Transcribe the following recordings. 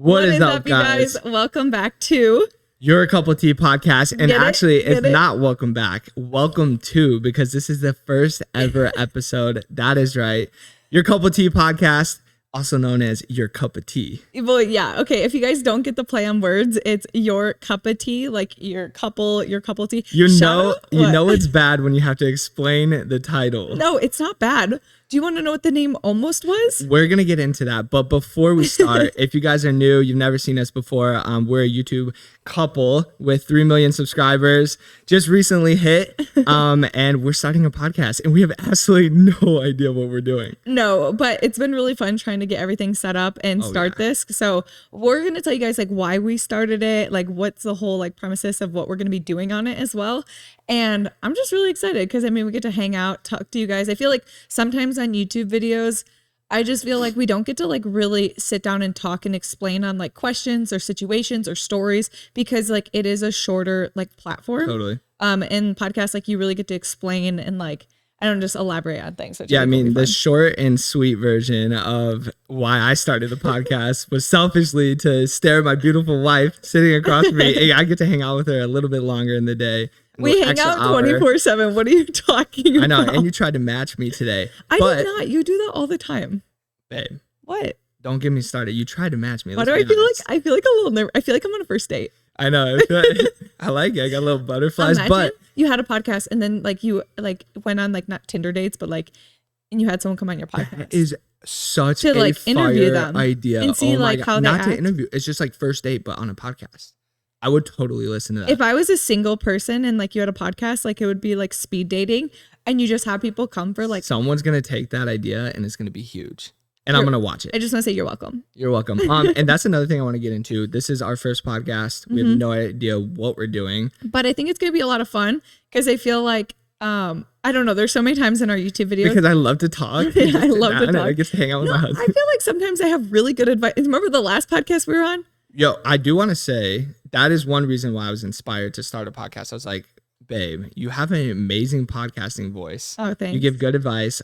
What is up, you guys? Welcome back to Your Cup of Tea podcast. And it's Get it? not welcome back. Welcome to, because this is the first ever episode. That is right. Your Cup of Tea podcast, also known as Your Cup of Tea. Well, yeah. Okay. If you guys don't get the play on words, it's your cup of tea, like your couple tea. You know it's bad when you have to explain the title. No, it's not bad. Do you want to know what the name almost was? We're going to get into that. But before we start, if you guys are new, you've never seen us before, we're a YouTube couple with 3 million subscribers, just recently hit. And we're starting a podcast and we have absolutely no idea what we're doing. No, but it's been really fun trying to get everything set up and start this. So we're going to tell you guys like why we started it, like what's the whole like premises of what we're going to be doing on it as well. And I'm just really excited because I mean, we get to hang out, talk to you guys. I feel like sometimes on YouTube videos, I just feel like we don't get to like really sit down and talk and explain on like questions or situations or stories because like it is a shorter like platform. Totally. And podcasts, like you really get to explain and like, I don't just elaborate on things. Yeah, I mean, the short and sweet version of why I started the podcast was selfishly to stare at my beautiful wife sitting across from me. And I get to hang out with her a little bit longer in the day. We hang out 24/7. What are you talking about? I know, and you tried to match me today. I did not. You do that all the time. Babe. What? Don't get me started. You tried to match me. Why do I feel like? I feel like a little nervous. I feel like I'm on a first date. I know. I like it. I got little butterflies. But you had a podcast and then like you like went on like not Tinder dates, but like, and you had someone come on your podcast. That is such to a like fire interview them idea. and see like how they not act. To interview. It's just like first date, but on a podcast. I would totally listen to that. If I was a single person and like you had a podcast, like it would be like speed dating and you just have people come for like. Someone's going to take that idea and it's going to be huge. And I'm going to watch it. I just want to say you're welcome. You're welcome. And that's another thing I want to get into. This is our first podcast. We have no idea what we're doing. But I think it's going to be a lot of fun because I feel like, I don't know, there's so many times in our YouTube videos. Because I love to talk. Yeah, I love to talk. I get to hang out with my husband. I feel like sometimes I have really good advice. Remember the last podcast we were on? Yo, I do want to say that is one reason why I was inspired to start a podcast. I was like, babe, you have an amazing podcasting voice. Oh, thanks. You give good advice.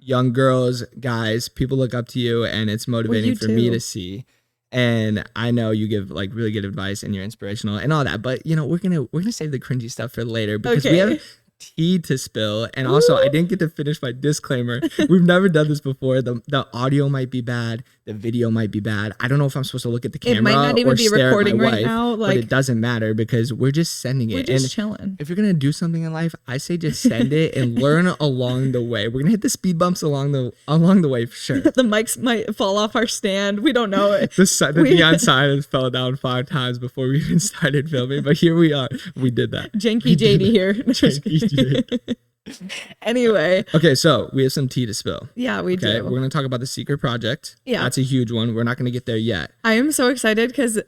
Young girls, guys, people look up to you and it's motivating for me to see. And I know you give like really good advice and you're inspirational and all that. But you know, we're gonna save the cringy stuff for later because we have tea to spill. And also I didn't get to finish my disclaimer. We've never done this before. The audio might be bad, the video might be bad. I don't know if I'm supposed to look at the camera. It might not even be recording right now. But it doesn't matter because we're just sending it. We're just chilling. If you're gonna do something in life, I say just send it and learn along the way. We're gonna hit the speed bumps along the way for sure. The mics might fall off our stand. We don't know it. The neon sign has fell down 5 times before we even started filming, but here we are. We did that. Janky Jatie here. Anyway. Okay, so we have some tea to spill. Yeah, we do. We're going to talk about the secret project. Yeah. That's a huge one. We're not going to get there yet. I am so excited because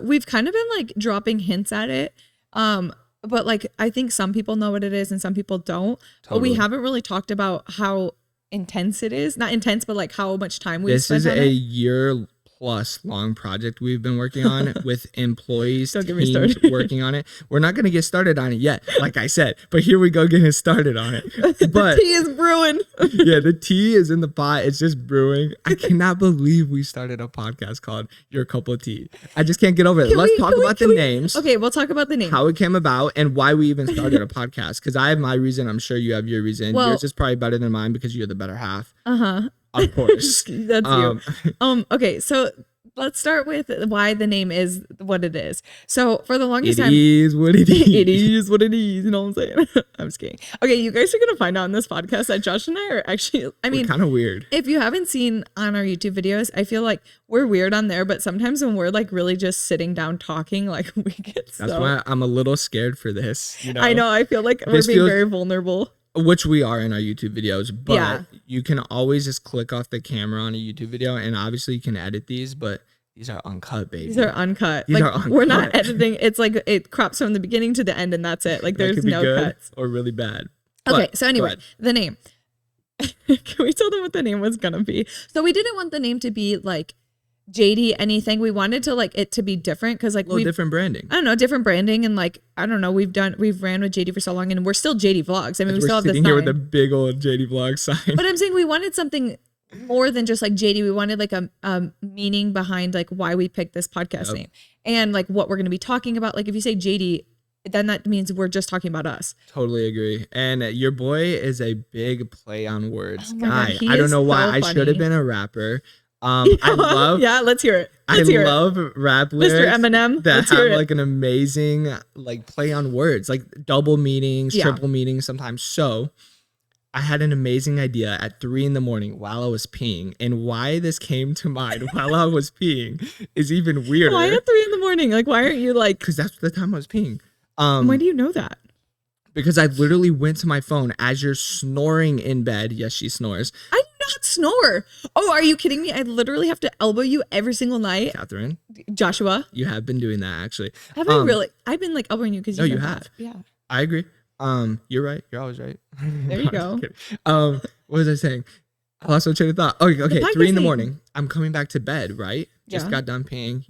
we've kind of been like dropping hints at it. But like, I think some people know what it is and some people don't. Totally. But we haven't really talked about how intense it is. Not intense, but like how much time we spent on it. This is a year plus long project we've been working on with employees, Don't teams get me started. working on it. We're not going to get started on it yet, like I said, but here we go getting started on it. But the tea is brewing. Yeah, the tea is in the pot. It's just brewing. I cannot believe we started a podcast called Your Cup of Tea. I just can't get over it. Let's talk about the names. Okay, we'll talk about the name. How it came about and why we even started a podcast. Because I have my reason. I'm sure you have your reason. Well, yours is probably better than mine because you're the better half. Uh-huh. Of course. That's you. Okay, so let's start with why the name is what it is. So for the longest time, it is what it is. It is what it is. You know what I'm saying? I'm just kidding. Okay, you guys are gonna find out in this podcast that Josh and I are actually. I mean, kind of weird. If you haven't seen on our YouTube videos, I feel like we're weird on there. But sometimes when we're like really just sitting down talking, like we get. That's why I'm a little scared for this. You know? I know. I feel like we're being very vulnerable. Which we are in our YouTube videos, but you can always just click off the camera on a YouTube video, and obviously you can edit these, but these are uncut, baby. These are uncut. These are uncut. We're not editing. It's like it crops from the beginning to the end, and that's it. Like there's no cuts. Or really bad. Okay, so anyway, the name. Can we tell them what the name was gonna be? So we didn't want the name to be like jatie anything. We wanted to like it to be different because like different branding. I don't know, different branding, and like I don't know, we've ran with Jatie for so long, and we're still Jatie Vlogs. I mean, we still have this sign here with a big old Jatie Vlog sign. But I'm saying we wanted something more than just like JD. We wanted like a meaning behind like why we picked this podcast name and like what we're going to be talking about. Like if you say JD, then that means we're just talking about us. Totally agree. And your boy is a big play on words guy. God, I don't know why. funny. I should have been a rapper. I love. Yeah, let's hear it. I love rap lyrics Mr. Eminem, that have like an amazing like play on words, like double meanings, triple meanings sometimes. So I had an amazing idea at 3 a.m. while I was peeing, and why this came to mind while I was peeing is even weirder. Why at 3 a.m? Like, why aren't you like? Because that's the time I was peeing. Why do you know that? Because I literally went to my phone as you're snoring in bed. Yes, she snores. I do not snore. Oh, are you kidding me? I literally have to elbow you every single night. Catherine. Joshua. You have been doing that, actually. Have I really? I've been like elbowing you because you have. Yeah. I agree. You're right. You're always right. There you go. What was I saying? I lost my train of thought. Okay. 3 a.m. I'm coming back to bed, right? Just got done peeing,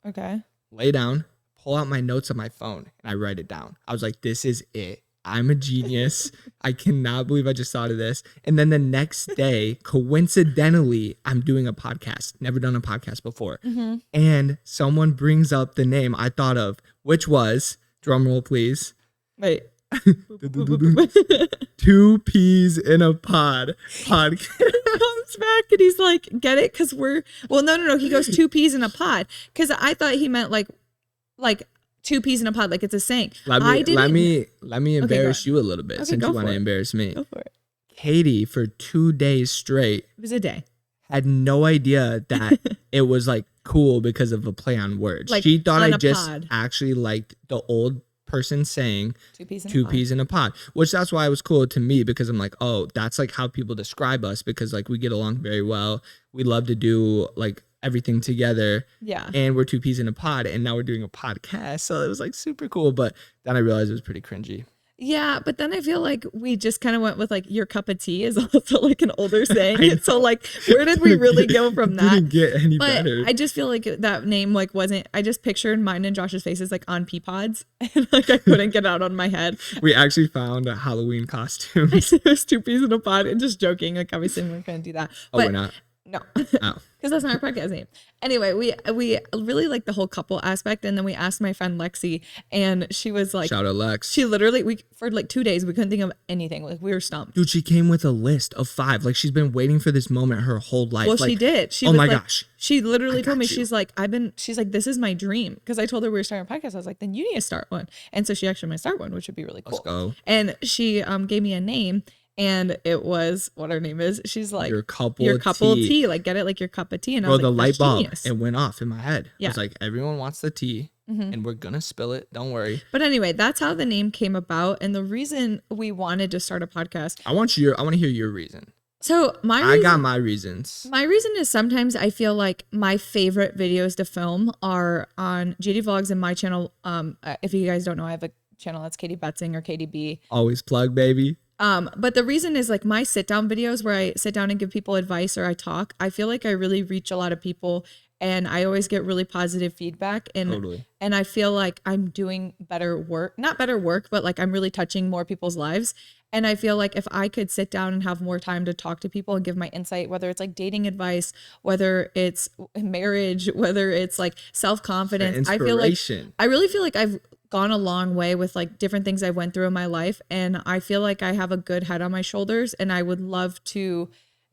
Okay. Lay down, pull out my notes on my phone, and I write it down. I was like, this is it. I'm a genius. I cannot believe I just thought of this. And then the next day, coincidentally, I'm doing a podcast. Never done a podcast before. Mm-hmm. And someone brings up the name I thought of, which was, drumroll please. Wait. 2 peas in a pod. Comes back and he's like, get it? Because no. He goes 2 peas in a pod. Because I thought he meant like 2 peas in a pod, like it's a saying. Let me embarrass you a little bit since you want to embarrass me. Go for it. Katie, for 2 days straight, it was a day, had no idea that it was like cool because of a play on words. Like, she thought I just actually liked the old person saying 2 peas in a pod, which that's why it was cool to me, because I'm like, oh, that's like how people describe us, because like we get along very well. We love to do like everything together. Yeah. And we're 2 peas in a pod, and now we're doing a podcast. So it was like super cool. But then I realized it was pretty cringy. Yeah, but then I feel like we just kind of went with like your cup of tea is also like an older saying. So like, where did we really go from that? Didn't get any better. I just feel like that name like wasn't. I just pictured mine and Josh's faces like on pea pods, and like I couldn't get out on my head. We actually found a Halloween costume. There's 2 peas in a pod, and just joking. Like obviously we're gonna do that. Oh, we're not. No, because that's not our podcast name. Anyway, we really like the whole couple aspect, and then we asked my friend Lexi, and she was like, "Shout out Lex." She literally for like 2 days we couldn't think of anything. Like we were stumped. Dude, she came with a list of 5. Like she's been waiting for this moment her whole life. Well, like, she did. She oh was my like, gosh. She literally told me, she's like, this is my dream. Because I told her we were starting a podcast. I was like, then you need to start one. And so she actually might start one, which would be really cool. Let's go. And she gave me a name. And it was what her name is. She's like, your couple tea. Like, get it? Like your cup of tea. And I was like, the light bulb, it went off in my head. Yeah. It's like, everyone wants the tea, and we're going to spill it. Don't worry. But anyway, that's how the name came about. And the reason we wanted to start a podcast. I want to hear your reason. So I got my reasons. My reason is sometimes I feel like my favorite videos to film are on JD Vlogs and my channel. If you guys don't know, I have a channel that's Katie Betzing or KDB. Always plug, baby. But the reason is like my sit down videos where I sit down and give people advice or I talk, I feel like I really reach a lot of people, and I always get really positive feedback. And I feel like I'm doing not better work, but like I'm really touching more people's lives. And I feel like if I could sit down and have more time to talk to people and give my insight, whether it's like dating advice, whether it's marriage, whether it's like self-confidence, I really feel like I've gone a long way with like different things I went through in my life. And I feel like I have a good head on my shoulders, and I would love to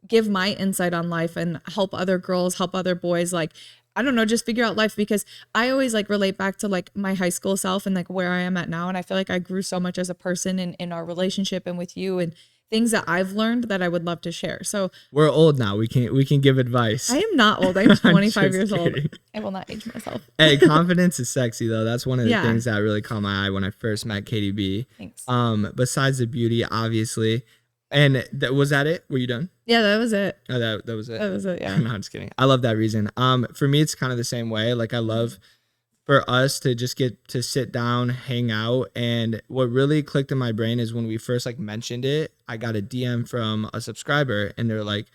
give my insight on life and help other girls, help other boys, like, I don't know, just figure out life, because I always like relate back to like my high school self and like where I am at now. And I feel like I grew so much as a person in our relationship and with you, and things that I've learned that I would love to share. So we're old now. We can give advice. I am not old. I'm 25 years old. I will not age myself. Hey, confidence is sexy though. That's one of the things that really caught my eye when I first met Katie B. Thanks. Besides the beauty, obviously. And was that it? Were you done? Yeah, that was it. Oh, that was it. That was it. Yeah. No, I'm just kidding. I love that reason. For me, it's kind of the same way. Like I love for us to just get to sit down, hang out. And what really clicked in my brain is when we first like mentioned it, I got a DM from a subscriber, and they're like,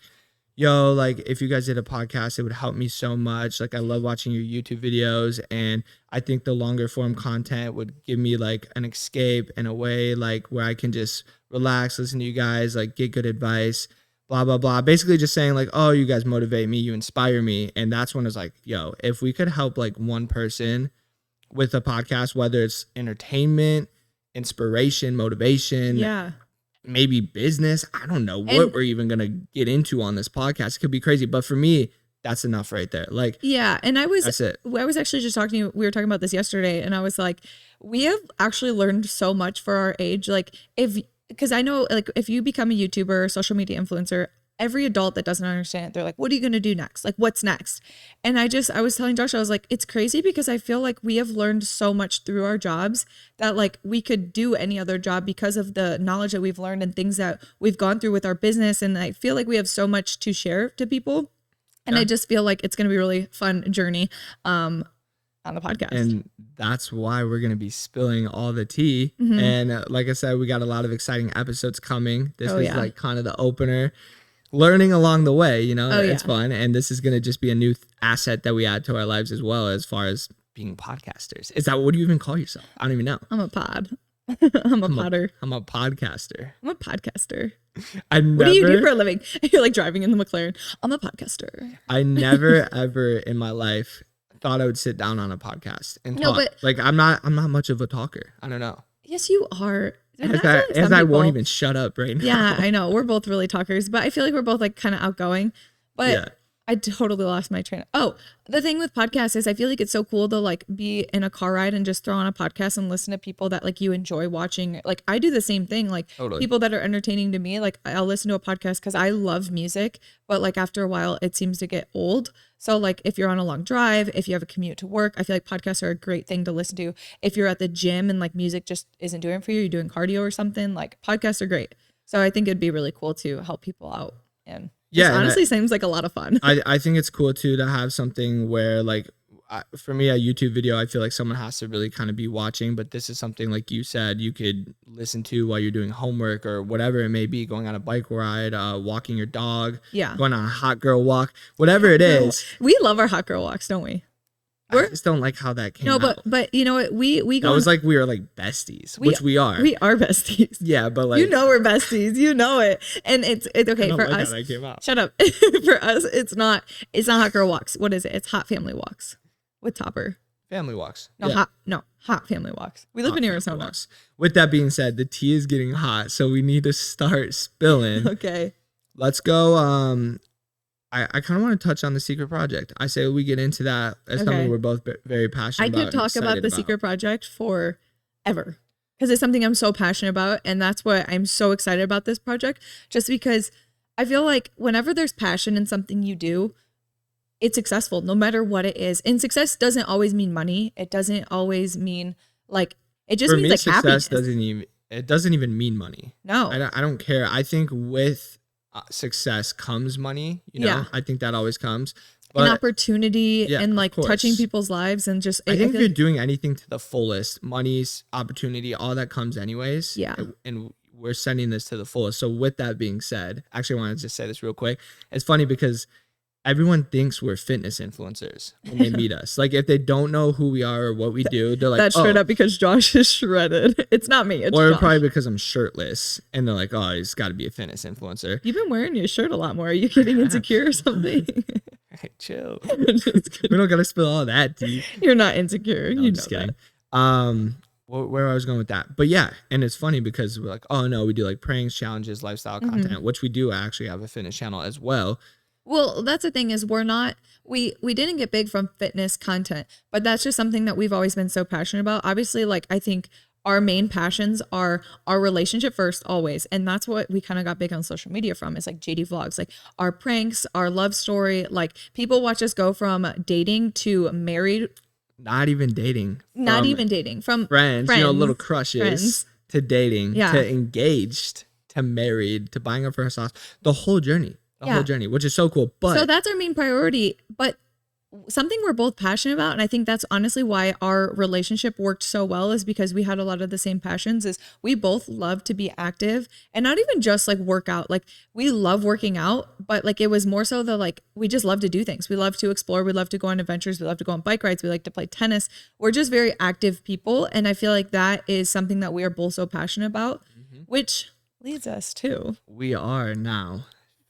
yo, like if you guys did a podcast, it would help me so much. Like I love watching your YouTube videos, and I think the longer form content would give me like an escape and a way like where I can just relax, listen to you guys, like get good advice. blah, blah, blah. Basically just saying like, oh, you guys motivate me, you inspire me. And that's when it's like, yo, if we could help like one person with a podcast, whether it's entertainment, inspiration, motivation, maybe business, I don't know what we're even going to get into on this podcast. It could be crazy. But for me, that's enough right there. Like, yeah. And that's it. I was actually just talking to you. We were talking about this yesterday, and I was like, we have actually learned so much for our age. Like because I know like if you become a YouTuber or social media influencer, every adult that doesn't understand it, they're like, what are you going to do next? Like, what's next? And I was telling Josh, I was like, it's crazy because I feel like we have learned so much through our jobs that like we could do any other job because of the knowledge that we've learned and things that we've gone through with our business. And I feel like we have so much to share to people. And I just feel like it's going to be a really fun journey on the podcast. And that's why we're going to be spilling all the tea. And like I said, we got a lot of exciting episodes coming. This is like kind of the opener. Learning along the way, you know, it's fun. And this is going to just be a new asset that we add to our lives as well, as far as being podcasters. Is that, what do you even call yourself? I don't even know. I'm a pod. I'm a podder. I'm a podcaster. I'm a podcaster. What do you do for a living? You're like driving in the McLaren. I'm a podcaster. I never ever in my life thought I would sit down on a podcast and talk. But like I'm not much of a talker. I don't know. Yes, you are. As I won't even shut up right now. Yeah, I know. We're both really talkers, but I feel like we're both like kind of outgoing. But I totally lost my train. The thing with podcasts is I feel like it's so cool to like be in a car ride and just throw on a podcast and listen to people that like you enjoy watching. Like I do the same thing. Like people that are entertaining to me, like I'll listen to a podcast because I love music, but like after a while it seems to get old. So like if you're on a long drive, if you have a commute to work, I feel like podcasts are a great thing to listen to. If you're at the gym and like music just isn't doing it for you, you're doing cardio or something, like podcasts are great. So I think it'd be really cool to help people out. And it honestly seems like a lot of fun. I think it's cool too to have something where like for me, a YouTube video, I feel like someone has to really kind of be watching, but this is something like you said, you could listen to while you're doing homework or whatever it may be, going on a bike ride, walking your dog, going on a hot girl walk, whatever it is. We love our hot girl walks, don't we? I just don't like how that came out. But you know what? We go. It was like we were like besties, which we are. We are besties. Yeah, but like we're besties. You know it, and it's okay for us. How that came out. Shut up. For us, it's not hot girl walks. What is it? It's hot family walks with Topper. Family walks. Hot family walks. We live in Arizona. With that being said, the tea is getting hot, so we need to start spilling. Okay. Let's go. I kind of want to touch on the secret project. I say we get into that as something we're both very passionate about. I could talk about the secret project forever because it's something I'm so passionate about. And that's why I'm so excited about this project, just because I feel like whenever there's passion in something you do, it's successful no matter what it is. And success doesn't always mean money. It doesn't always mean like, it just means like happiness. It doesn't even mean money. No. I don't care. I think with success comes money, you know. I think that always comes, but an opportunity and like touching people's lives and just I think if you're doing anything to the fullest, money's opportunity, all that comes anyways. And we're sending this to the fullest. So with that being said, actually I want to just say this real quick. It's funny because everyone thinks we're fitness influencers when they meet us. Like if they don't know who we are or what we do, they're like, that's straight up because Josh is shredded. It's not me. It's or Josh. Probably because I'm shirtless and they're like, oh, he's got to be a fitness influencer. You've been wearing your shirt a lot more. Are you getting insecure or something? Hey, chill. We don't got to spill all that tea. You're not insecure. No, you I'm know just kidding. That. Where I was going with that. But yeah, and it's funny because we're like, oh no, we do like pranks, challenges, lifestyle content, which we do actually have a fitness channel as well. Well, that's the thing is we didn't get big from fitness content, but that's just something that we've always been so passionate about. Obviously, like I think our main passions are our relationship first, always. And that's what we kind of got big on social media from. It's like jatie vlogs, like our pranks, our love story. Like people watch us go from dating to married. Not even dating. From friends, you know, little crushes to dating, to engaged, to married, to buying our first house. The whole journey. The whole journey, which is so cool. But so that's our main priority. But something we're both passionate about, and I think that's honestly why our relationship worked so well, is because we had a lot of the same passions. Is we both love to be active and not even just like work out. Like we love working out, but like it was more so the like we just love to do things. We love to explore. We love to go on adventures. We love to go on bike rides. We like to play tennis. We're just very active people, and I feel like that is something that we are both so passionate about, which leads us to we are now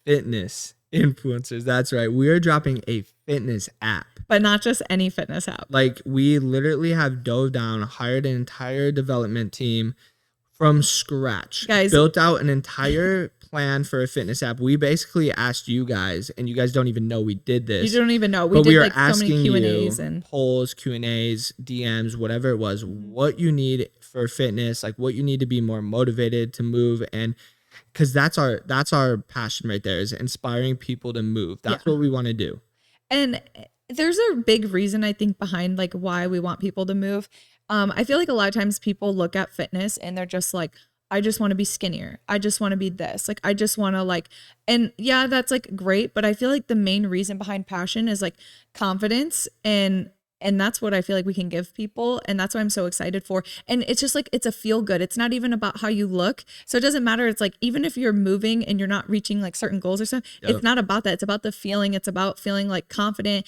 fitness influencers. That's right. We are dropping a fitness app. But not just any fitness app. Like, we literally have dove down, hired an entire development team from scratch. Guys, built out an entire plan for a fitness app. We basically asked you guys, and you guys don't even know we did this. You don't even know. We did like so many Q&As and polls, Q&As, DMs, whatever it was, what you need for fitness, like what you need to be more motivated to move. And because that's our passion right there, is inspiring people to move. That's what we want to do. And there's a big reason, I think, behind like why we want people to move. I feel like a lot of times people look at fitness and they're just like, I just want to be skinnier. I just want to be this. Like, I just want to like, and yeah, that's like great. But I feel like the main reason behind passion is like confidence, and that's what I feel like we can give people. And that's what I'm so excited for. And it's just like, it's a feel good. It's not even about how you look. So it doesn't matter. It's like, even if you're moving and you're not reaching like certain goals or something, it's not about that. It's about the feeling. It's about feeling like confident,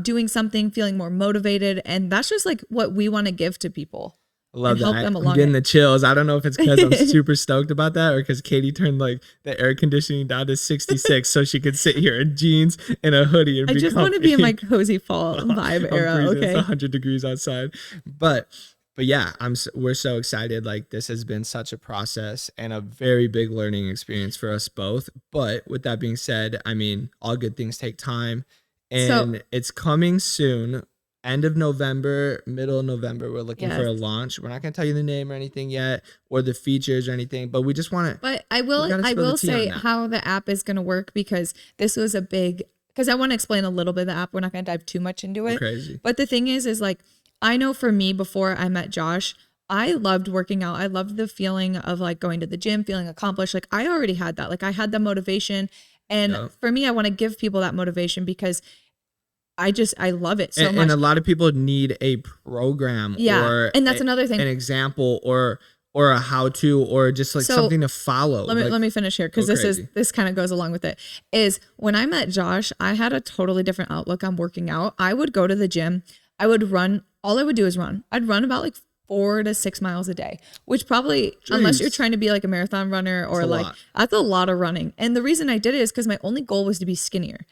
doing something, feeling more motivated. And that's just like what we want to give to people. I love that. I'm getting the chills. I don't know if it's because I'm super stoked about that or because Katie turned like the air conditioning down to 66 so she could sit here in jeans and a hoodie. And I just want to be in my cozy fall vibe era. Okay. It's 100 degrees outside. But yeah, we're so excited. Like, this has been such a process and a very big learning experience for us both. But with that being said, I mean, all good things take time, and it's coming soon. End of November, middle of November, we're looking for a launch. We're not going to tell you the name or anything yet, or the features or anything, but we just want to. But I will say how the app is going to work, because this was because I want to explain a little bit of the app. We're not going to dive too much into it. Crazy. But the thing is like, I know for me, before I met Josh, I loved working out. I loved the feeling of like going to the gym, feeling accomplished. Like, I already had that. Like, I had the motivation. And for me, I want to give people that motivation, because I love it so much. And a lot of people need a program, or and that's another thing, an example, or a how-to, or just like something to follow. Let me finish here, because this kind of goes along with it. Is when I met Josh, I had a totally different outlook on working out. I would go to the gym, I would run. All I would do is run. I'd run about like 4 to 6 miles a day, which probably, unless you're trying to be like a marathon runner or that's a lot of running. And the reason I did it is because my only goal was to be skinnier.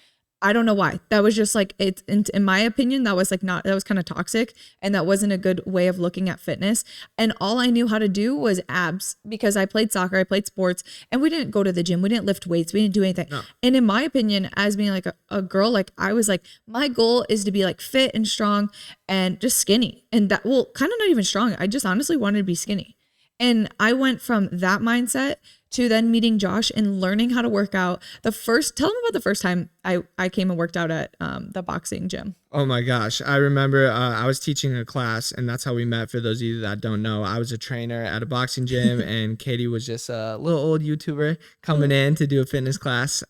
I don't know why. That was just like, it's in my opinion, that was like that was kind of toxic, and that wasn't a good way of looking at fitness. And all I knew how to do was abs, because I played soccer, I played sports, and we didn't go to the gym. We didn't lift weights. We didn't do anything. No. And in my opinion, as being like a girl, like, I was like, my goal is to be like fit and strong and just skinny. And that, well, kind of not even strong. I just honestly wanted to be skinny. And I went from that mindset to then meeting Josh and learning how to work out. Tell them about the first time I came and worked out at the boxing gym. Oh my gosh. I remember I was teaching a class, and that's how we met. For those of you that don't know, I was a trainer at a boxing gym and Katie was just a little old YouTuber coming in to do a fitness class.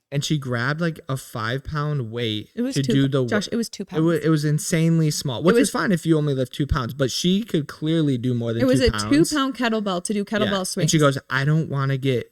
And she grabbed like a 5-pound weight to do Josh, it was 2 pounds. It was insanely small, which is fine if you only lift 2 pounds, but she could clearly do more than 2 pounds. It was a 2-pound kettlebell to do kettlebell swings. And she goes, I don't want to get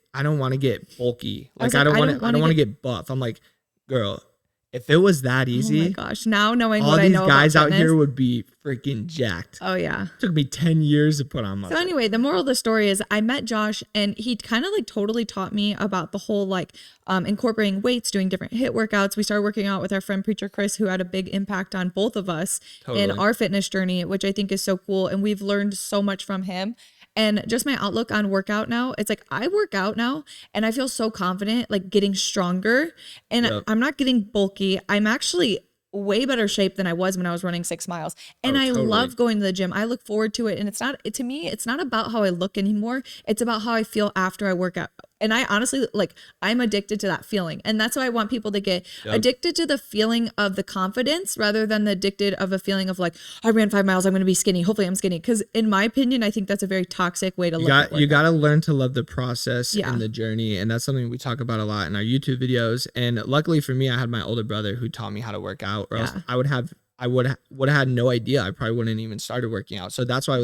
bulky. Like, I don't want to get buff. I'm like, girl, if it was that easy, oh my gosh! Now knowing what I know, all these guys out here would be freaking jacked. Oh yeah, it took me 10 years to put on muscle. So anyway, the moral of the story is I met Josh, and he kind of like totally taught me about the whole like incorporating weights, doing different HIIT workouts. We started working out with our friend Preacher Chris, who had a big impact on both of us in our fitness journey, which I think is so cool, and we've learned so much from him. And just my outlook on workout now, it's like I work out now and I feel so confident, like getting stronger, and I'm not getting bulky. I'm actually way better shape than I was when I was running 6 miles. And I love going to the gym. I look forward to it. And to me, it's not about how I look anymore. It's about how I feel after I work out. And I honestly, like, I'm addicted to that feeling. And that's why I want people to get addicted to the feeling of the confidence rather than the addicted of a feeling of like, I ran 5 miles, I'm going to be skinny. Hopefully I'm skinny. Because in my opinion, I think that's a very toxic way to look at it. You got to learn to love the process and the journey. And that's something we talk about a lot in our YouTube videos. And luckily for me, I had my older brother who taught me how to work out, or else I would have had no idea. I probably wouldn't even started working out. So that's why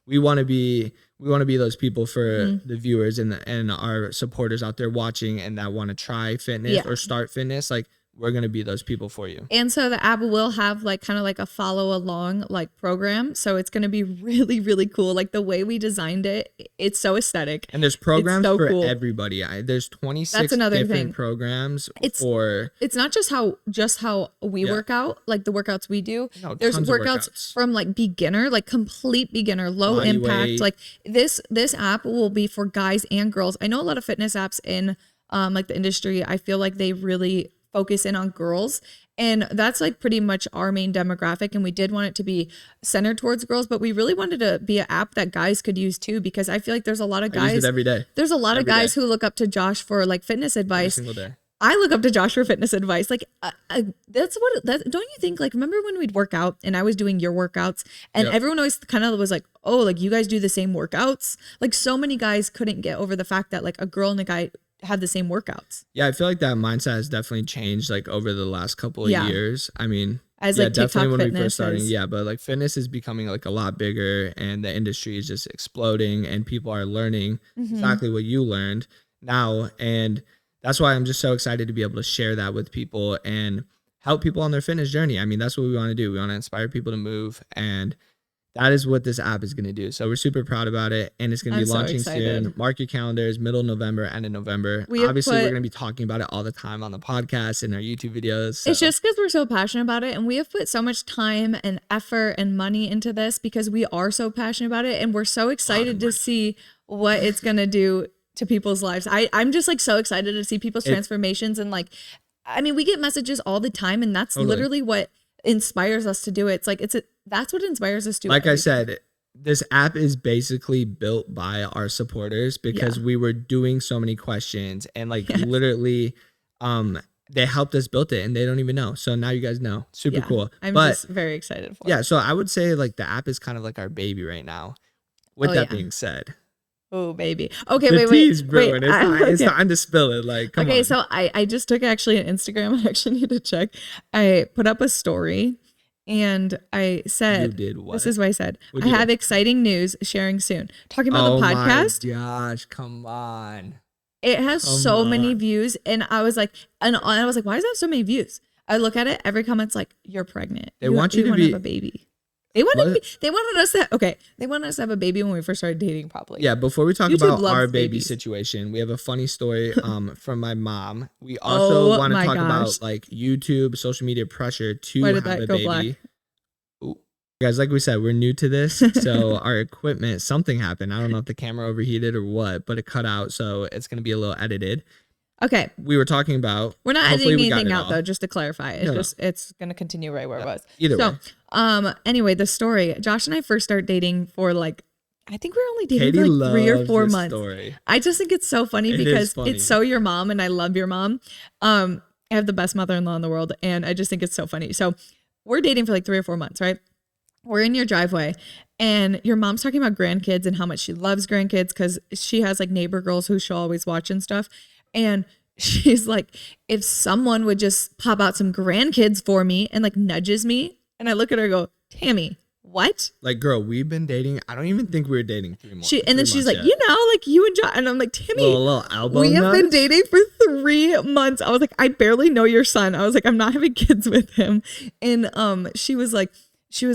we want to be those people for the viewers and our supporters out there watching and that want to try fitness or start fitness. Like, we're going to be those people for you. And so the app will have like kind of like a follow along like program. So it's going to be really, really cool. Like the way we designed it, it's so aesthetic. And there's programs for everybody. There's 26 different programs it's not just how we work out, like the workouts we do. No, there's workouts from like beginner, like complete beginner, low body impact. Weight. Like this app will be for guys and girls. I know a lot of fitness apps in like the industry. I feel like they really focus in on girls, and that's like pretty much our main demographic, and we did want it to be centered towards girls, but we really wanted to be an app that guys could use too, because I feel like there's a lot of guys. I use it every day. There's a lot of guys who look up to Josh for like fitness advice. Every single day. I look up to Josh for fitness advice. Like that's don't you think, like, remember when we'd work out and I was doing your workouts and everyone always kind of was like, oh, like you guys do the same workouts? Like so many guys couldn't get over the fact that like a girl and a guy have the same workouts. Yeah, I feel like that mindset has definitely changed like over the last couple of years. I mean, as like definitely when we first started, but like fitness is becoming like a lot bigger and the industry is just exploding and people are learning exactly what you learned now. And that's why I'm just so excited to be able to share that with people and help people on their fitness journey. I mean, that's what we want to do. We want to inspire people to move, and that is what this app is going to do. So we're super proud about it, and it's going to be launching soon. Mark your calendars, middle of November, end of November. Obviously, we're going to be talking about it all the time on the podcast and our YouTube videos. So. It's just because we're so passionate about it, and we have put so much time and effort and money into this because we are so passionate about it, and we're so excited to see what it's going to do to people's lives. I'm just like so excited to see people's transformations, and like, I mean, we get messages all the time, and that's literally what inspires us to do it. It's like that's what inspires us to do. Like I said, this app is basically built by our supporters because we were doing so many questions and like literally they helped us build it and they don't even know. So now you guys know. Super cool. I'm just very excited for it. So I would say like the app is kind of like our baby right now. With that being said. Oh, baby. Okay, wait. It's time to spill it. Like, come on. So I just took actually an Instagram. I actually need to check. I put up a story and I said, you did what? This is what I said. I have exciting news sharing soon. Talking about the podcast. Oh my gosh, come on. It has so many views. And I was like, why does it have so many views? I look at it, every comment's like, you're pregnant. They want you to have a baby. They wanted us to have a baby when we first started dating, probably. Yeah, before we talk about our baby situation, we have a funny story from my mom. We also want to talk about like YouTube, social media pressure to have a baby. Guys, like we said, we're new to this, so our equipment, something happened. I don't know if the camera overheated or what, but it cut out, so it's going to be a little edited. Okay. We were talking about. We're not editing anything out though, just to clarify. It's going to continue right where it was. Either way. Anyway, the story. Josh and I first started dating for like, I think we were only dating for like 3 or 4 months. Story. I just think it's so funny because it's so your mom, and I love your mom. I have the best mother-in-law in the world, and I just think it's so funny. So we're dating for like 3 or 4 months, right? We're in your driveway, and your mom's talking about grandkids and how much she loves grandkids because she has like neighbor girls who she'll always watch and stuff. And she's like, if someone would just pop out some grandkids for me, and like nudges me. And I look at her and go, Tammy, what? Like, girl, we've been dating. I don't even think we were dating 3 months. And then she's like, like you and John. And I'm like, Tammy, little elbow we have been dating for 3 months. I was like, I barely know your son. I was like, I'm not having kids with him. And she was like, I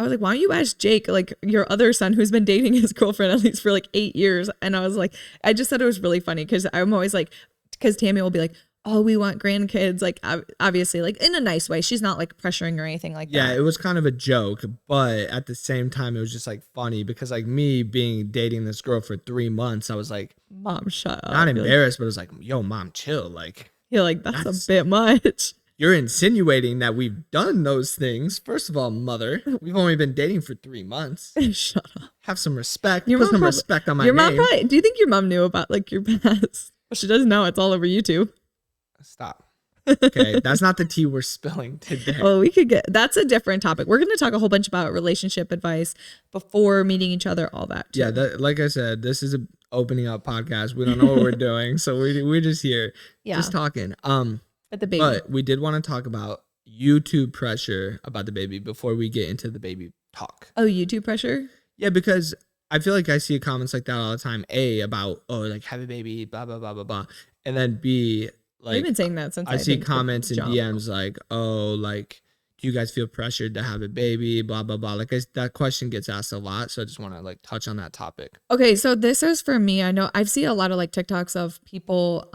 was like, why don't you ask Jake, like your other son who's been dating his girlfriend at least for like 8 years? And I was like, I just thought it was really funny because I'm always like, because Tammy will be like, oh, we want grandkids, like obviously like in a nice way. She's not like pressuring or anything like that. Yeah, it was kind of a joke, but at the same time, it was just like funny because like me dating this girl for 3 months, I was like, Mom, shut up. Not embarrassed, but it was like, yo, Mom, chill. Like, you're like, that's a bit much. You're insinuating that we've done those things. First of all, mother, we've only been dating for 3 months. Shut up. Have some respect. Put some respect on my name. Mom probably, do you think your mom knew about like your past? Well, she doesn't know. It's all over YouTube. Stop. Okay, that's not the tea we're spilling today. Oh, that's a different topic. We're going to talk a whole bunch about relationship advice before meeting each other, all that too. Yeah, like I said, this is an opening up podcast. We don't know what we're doing, so we're just here, just talking. But we did want to talk about YouTube pressure about the baby before we get into the baby talk. Oh, YouTube pressure? Yeah, because I feel like I see comments like that all the time. A, about, like have a baby, blah, blah, blah, blah, blah. And then B, Like, they've been saying that since I see comments and DMs like, oh, like, do you guys feel pressured to have a baby? Blah, blah, blah. Like that question gets asked a lot. So I just want to like touch on that topic. Okay. So this is for me. I know I've seen a lot of like TikToks of people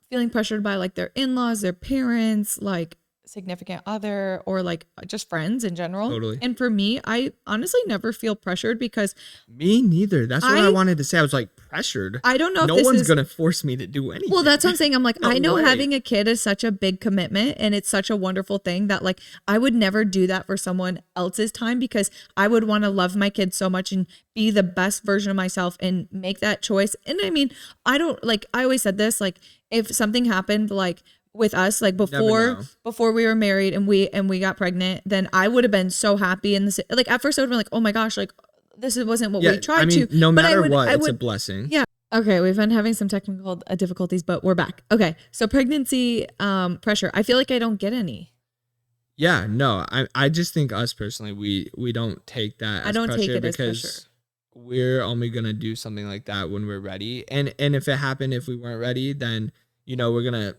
feeling pressured by like their in-laws, their parents, like significant other, or like just friends in general. Totally. And for me, I honestly never feel pressured because me neither. That's what I wanted to say. I was like pressured. I don't know. No one's gonna force me to do anything. Well, that's what I'm saying. I'm like, I know having a kid is such a big commitment and it's such a wonderful thing that like I would never do that for someone else's time because I would want to love my kid so much and be the best version of myself and make that choice. And I mean, I don't like, I always said this, like if something happened like with us, like before we were married and we got pregnant, then I would have been so happy. And like at first I would have been like, oh my gosh, like this wasn't what we tried to. No matter what, it's a blessing. Yeah. Okay, we've been having some technical difficulties, but we're back. Okay, so pregnancy pressure. I feel like I don't get any. Yeah, no, I just think us personally, we don't take that as pressure because we're only gonna do something like that when we're ready. And if it happened, if we weren't ready, then we're gonna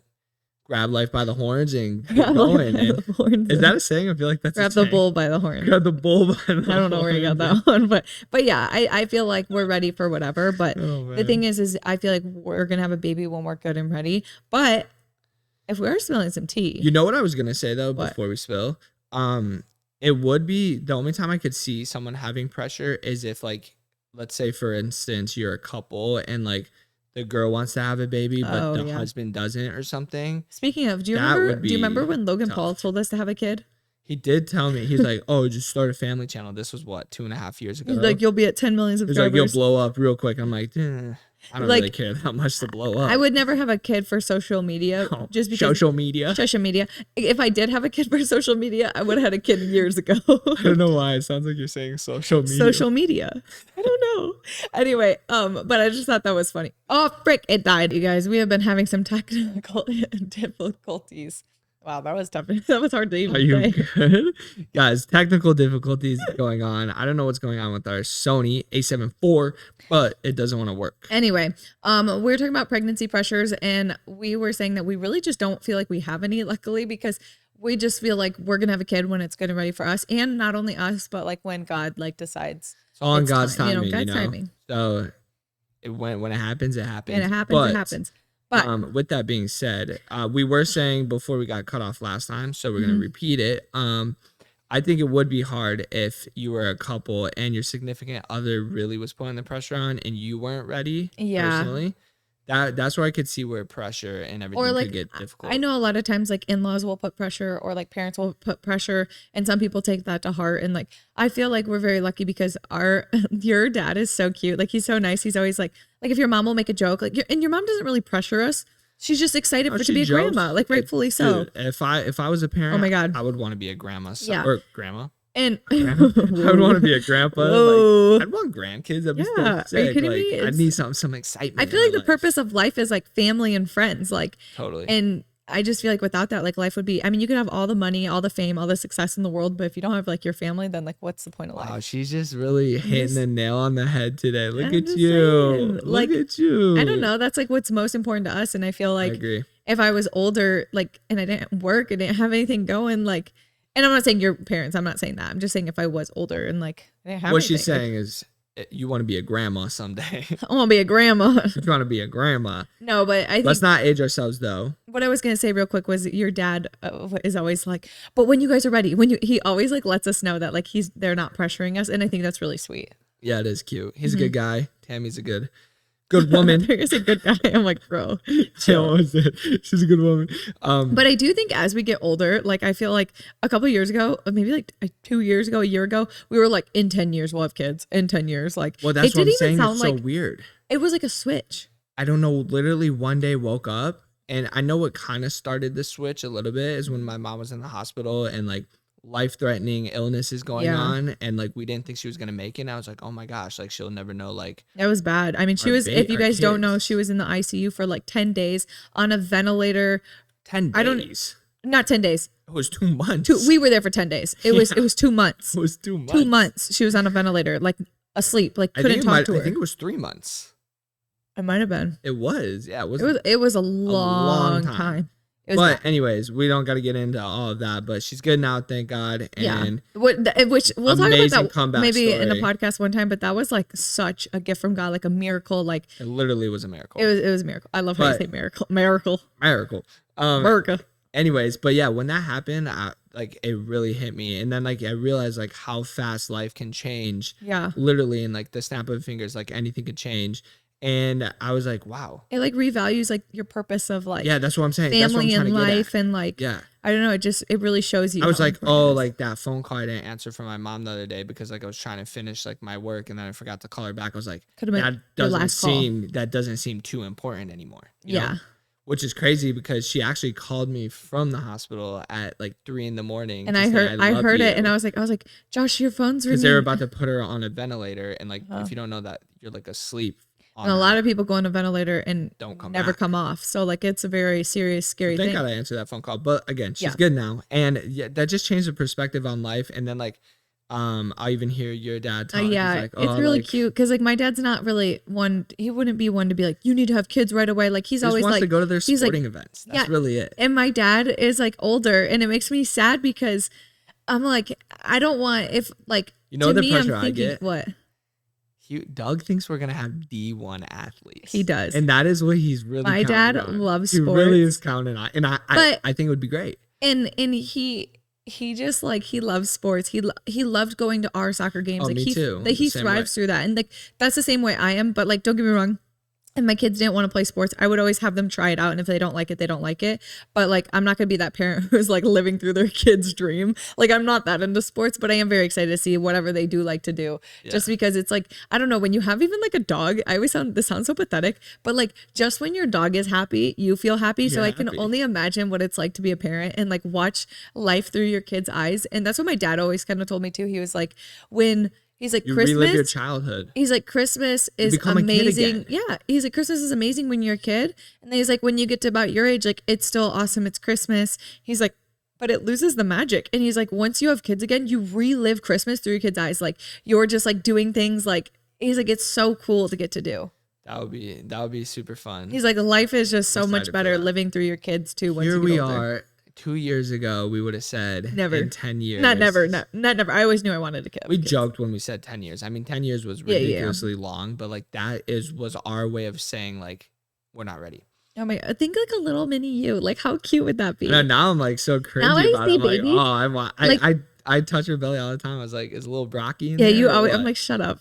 grab life by the horns and keep going. Is that a saying? I feel like that's grab the bull by the horn. Grab the bull by the horn. I don't know where you got that one, but yeah, I feel like we're ready for whatever. But the thing is I feel like we're gonna have a baby when we're good and ready. But if we're spilling some tea, you know what I was gonna say though before we spill, it would be the only time I could see someone having pressure is if like, let's say for instance, you're a couple and like the girl wants to have a baby, but the husband doesn't or something. Speaking of, do you remember when Logan Paul told us to have a kid? He did tell me. He's like, oh, just start a family channel. This was what, 2.5 years ago? He's like, you'll be at 10 million subscribers. He's like, you'll blow up real quick. I'm like, I don't really care that much to blow up. I would never have a kid for social media. Just because social media. If I did have a kid for social media, I would have had a kid years ago. I don't know why. It sounds like you're saying social media. Social media. I don't know. Anyway, but I just thought that was funny. Oh, frick. It died, you guys. We have been having some technical difficulties. Wow, that was tough. That was hard to even say. Are you good? Guys, technical difficulties going on. I don't know what's going on with our Sony A7 IV, but it doesn't want to work. Anyway, we're talking about pregnancy pressures, and we were saying that we really just don't feel like we have any, luckily, because we just feel like we're going to have a kid when it's good and ready for us. And not only us, but like when God like decides. It's all in God's timing, God's timing. So when it happens, it happens. And it happens. But with that being said, we were saying before we got cut off last time, so we're going to repeat it. I think it would be hard if you were a couple and your significant other really was putting the pressure on and you weren't ready personally. That's where I could see where pressure and everything could get difficult. I know a lot of times like in-laws will put pressure or like parents will put pressure and some people take that to heart. And like, I feel like we're very lucky because your dad is so cute. Like he's so nice. He's always like if your mom will make a joke, like and your mom doesn't really pressure us. She's just excited to be a grandma, like rightfully so. Dude, if I was a parent, oh my God, I would want to be a grandma or grandma. And I would want to be a grandpa. Like, I'd want grandkids. That'd be so sick. Are you kidding me? I need some excitement. I feel like the purpose of life is like family and friends. Like totally. And I just feel like without that, like life would be. I mean, you could have all the money, all the fame, all the success in the world, but if you don't have like your family, then like what's the point of life? Wow, she's just really hitting the nail on the head today. Look at you. Look at you. I don't know. That's like what's most important to us, and I feel like if I was older, like, and I didn't work, and didn't have anything going, like. And I'm not saying your parents. I'm not saying that. I'm just saying if I was older and like I didn't have what anything, she's saying is you want to be a grandma someday. I want to be a grandma. You want to be a grandma. No, but I think let's not age ourselves though. What I was gonna say real quick was your dad is always like, but when you guys are ready, he always like lets us know that like they're not pressuring us, and I think that's really sweet. Yeah, it is cute. He's a good guy. Tammy's a good woman. There's a good guy. I'm like, bro. She's a good woman. But I do think as we get older, like I feel like a couple of years ago, or maybe like 2 years ago, a year ago, we were like, in 10 years we'll have kids. In 10 years, like well, that's what I'm saying. It's so weird. It was like a switch. I don't know. Literally one day woke up, and I know what kind of started the switch a little bit is when my mom was in the hospital and like life-threatening illness is going on, and like we didn't think she was gonna make it, and I was like, oh my gosh, like she'll never know. Like that was bad. I mean, she was, if you guys don't know, she was in the ICU for like 10 days on a ventilator. 10 days? Not 10 days. It was 2 months. We were there for 10 days. It was 2 months. It was 2 months. 2 months she was on a ventilator, like asleep, like couldn't talk to her. I think it was 3 months. It might have been. It was. Yeah, it was a long time. But anyways, we don't got to get into all of that. But she's good now, thank God. And which we'll talk about that maybe story. in a podcast one time. But that was like such a gift from God, like a miracle. Like it literally was a miracle. It was a miracle. I love how you say miracle. America. Anyways, but yeah, when that happened, like it really hit me, and then like I realized like how fast life can change. Yeah. Literally in like the snap of fingers, like anything could change. And I was like, wow. It like revalues like your purpose of like that's what I'm saying. Family and life and like I don't know. It really shows you. I was like, oh, like that phone call I didn't answer from my mom the other day because like I was trying to finish like my work and then I forgot to call her back. I was like, that doesn't seem too important anymore. You know? Which is crazy because she actually called me from the hospital at like 3 a.m. And I heard it and I was like, Josh, your phone's ringing. Because they were about to put her on a ventilator and like if you don't know that, you're like asleep. And a lot of people go on a ventilator and never come off. So like it's a very serious, scary thing. Thank God I answered that phone call. But again, she's good now. And that just changed the perspective on life. And then like I even hear your dad talk. Like, it's really cute because like my dad's not really one. He wouldn't be one to be like, you need to have kids right away. Like he's always wants like to go to their sporting events. That's really it. And my dad is like older, and it makes me sad because I'm like, I don't want if like the pressure I get. What? Doug thinks we're gonna have D1 athletes. He does, and that is what he's really. My dad loves sports. He really is counting on, and I think it would be great. And he just like he loves sports. He loved going to our soccer games. Oh, like me too. Like he thrives through that, and like that's the same way I am. But like, don't get me wrong. And my kids didn't want to play sports, I would always have them try it out. And if they don't like it, they don't like it. But like, I'm not going to be that parent who's like living through their kid's dream. Like, I'm not that into sports, but I am very excited to see whatever they do like to do. Yeah. Just because it's like, I don't know, when you have even like a dog, this sounds so pathetic, but like just when your dog is happy, you feel happy. So I can only imagine what it's like to be a parent and like watch life through your kid's eyes. And that's what my dad always kind of told me too. He was like, he's like, you Christmas. Relive your childhood. He's like, Christmas is amazing. Yeah. He's like, Christmas is amazing when you're a kid. And then he's like, when you get to about your age, like, it's still awesome. It's Christmas. He's like, but it loses the magic. And he's like, once you have kids again, you relive Christmas through your kids' eyes. Like, you're just like doing things like, he's like, it's so cool to get to do. That would be super fun. He's like, life is just so much better living through your kids too. Once Here you we older. Are. 2 years ago, we would have said never in 10 years. Not never. I always knew I wanted to kids. We joked when we said 10 years. I mean, 10 years was ridiculously long, but like was our way of saying like, we're not ready. Oh my, I think like a little mini you. Like, how cute would that be? No, now I'm like so cringy about it. I'm like, oh, I want, I touch her belly all the time. I was like, is a little Brocky in there? Yeah, you always, I'm like, shut up.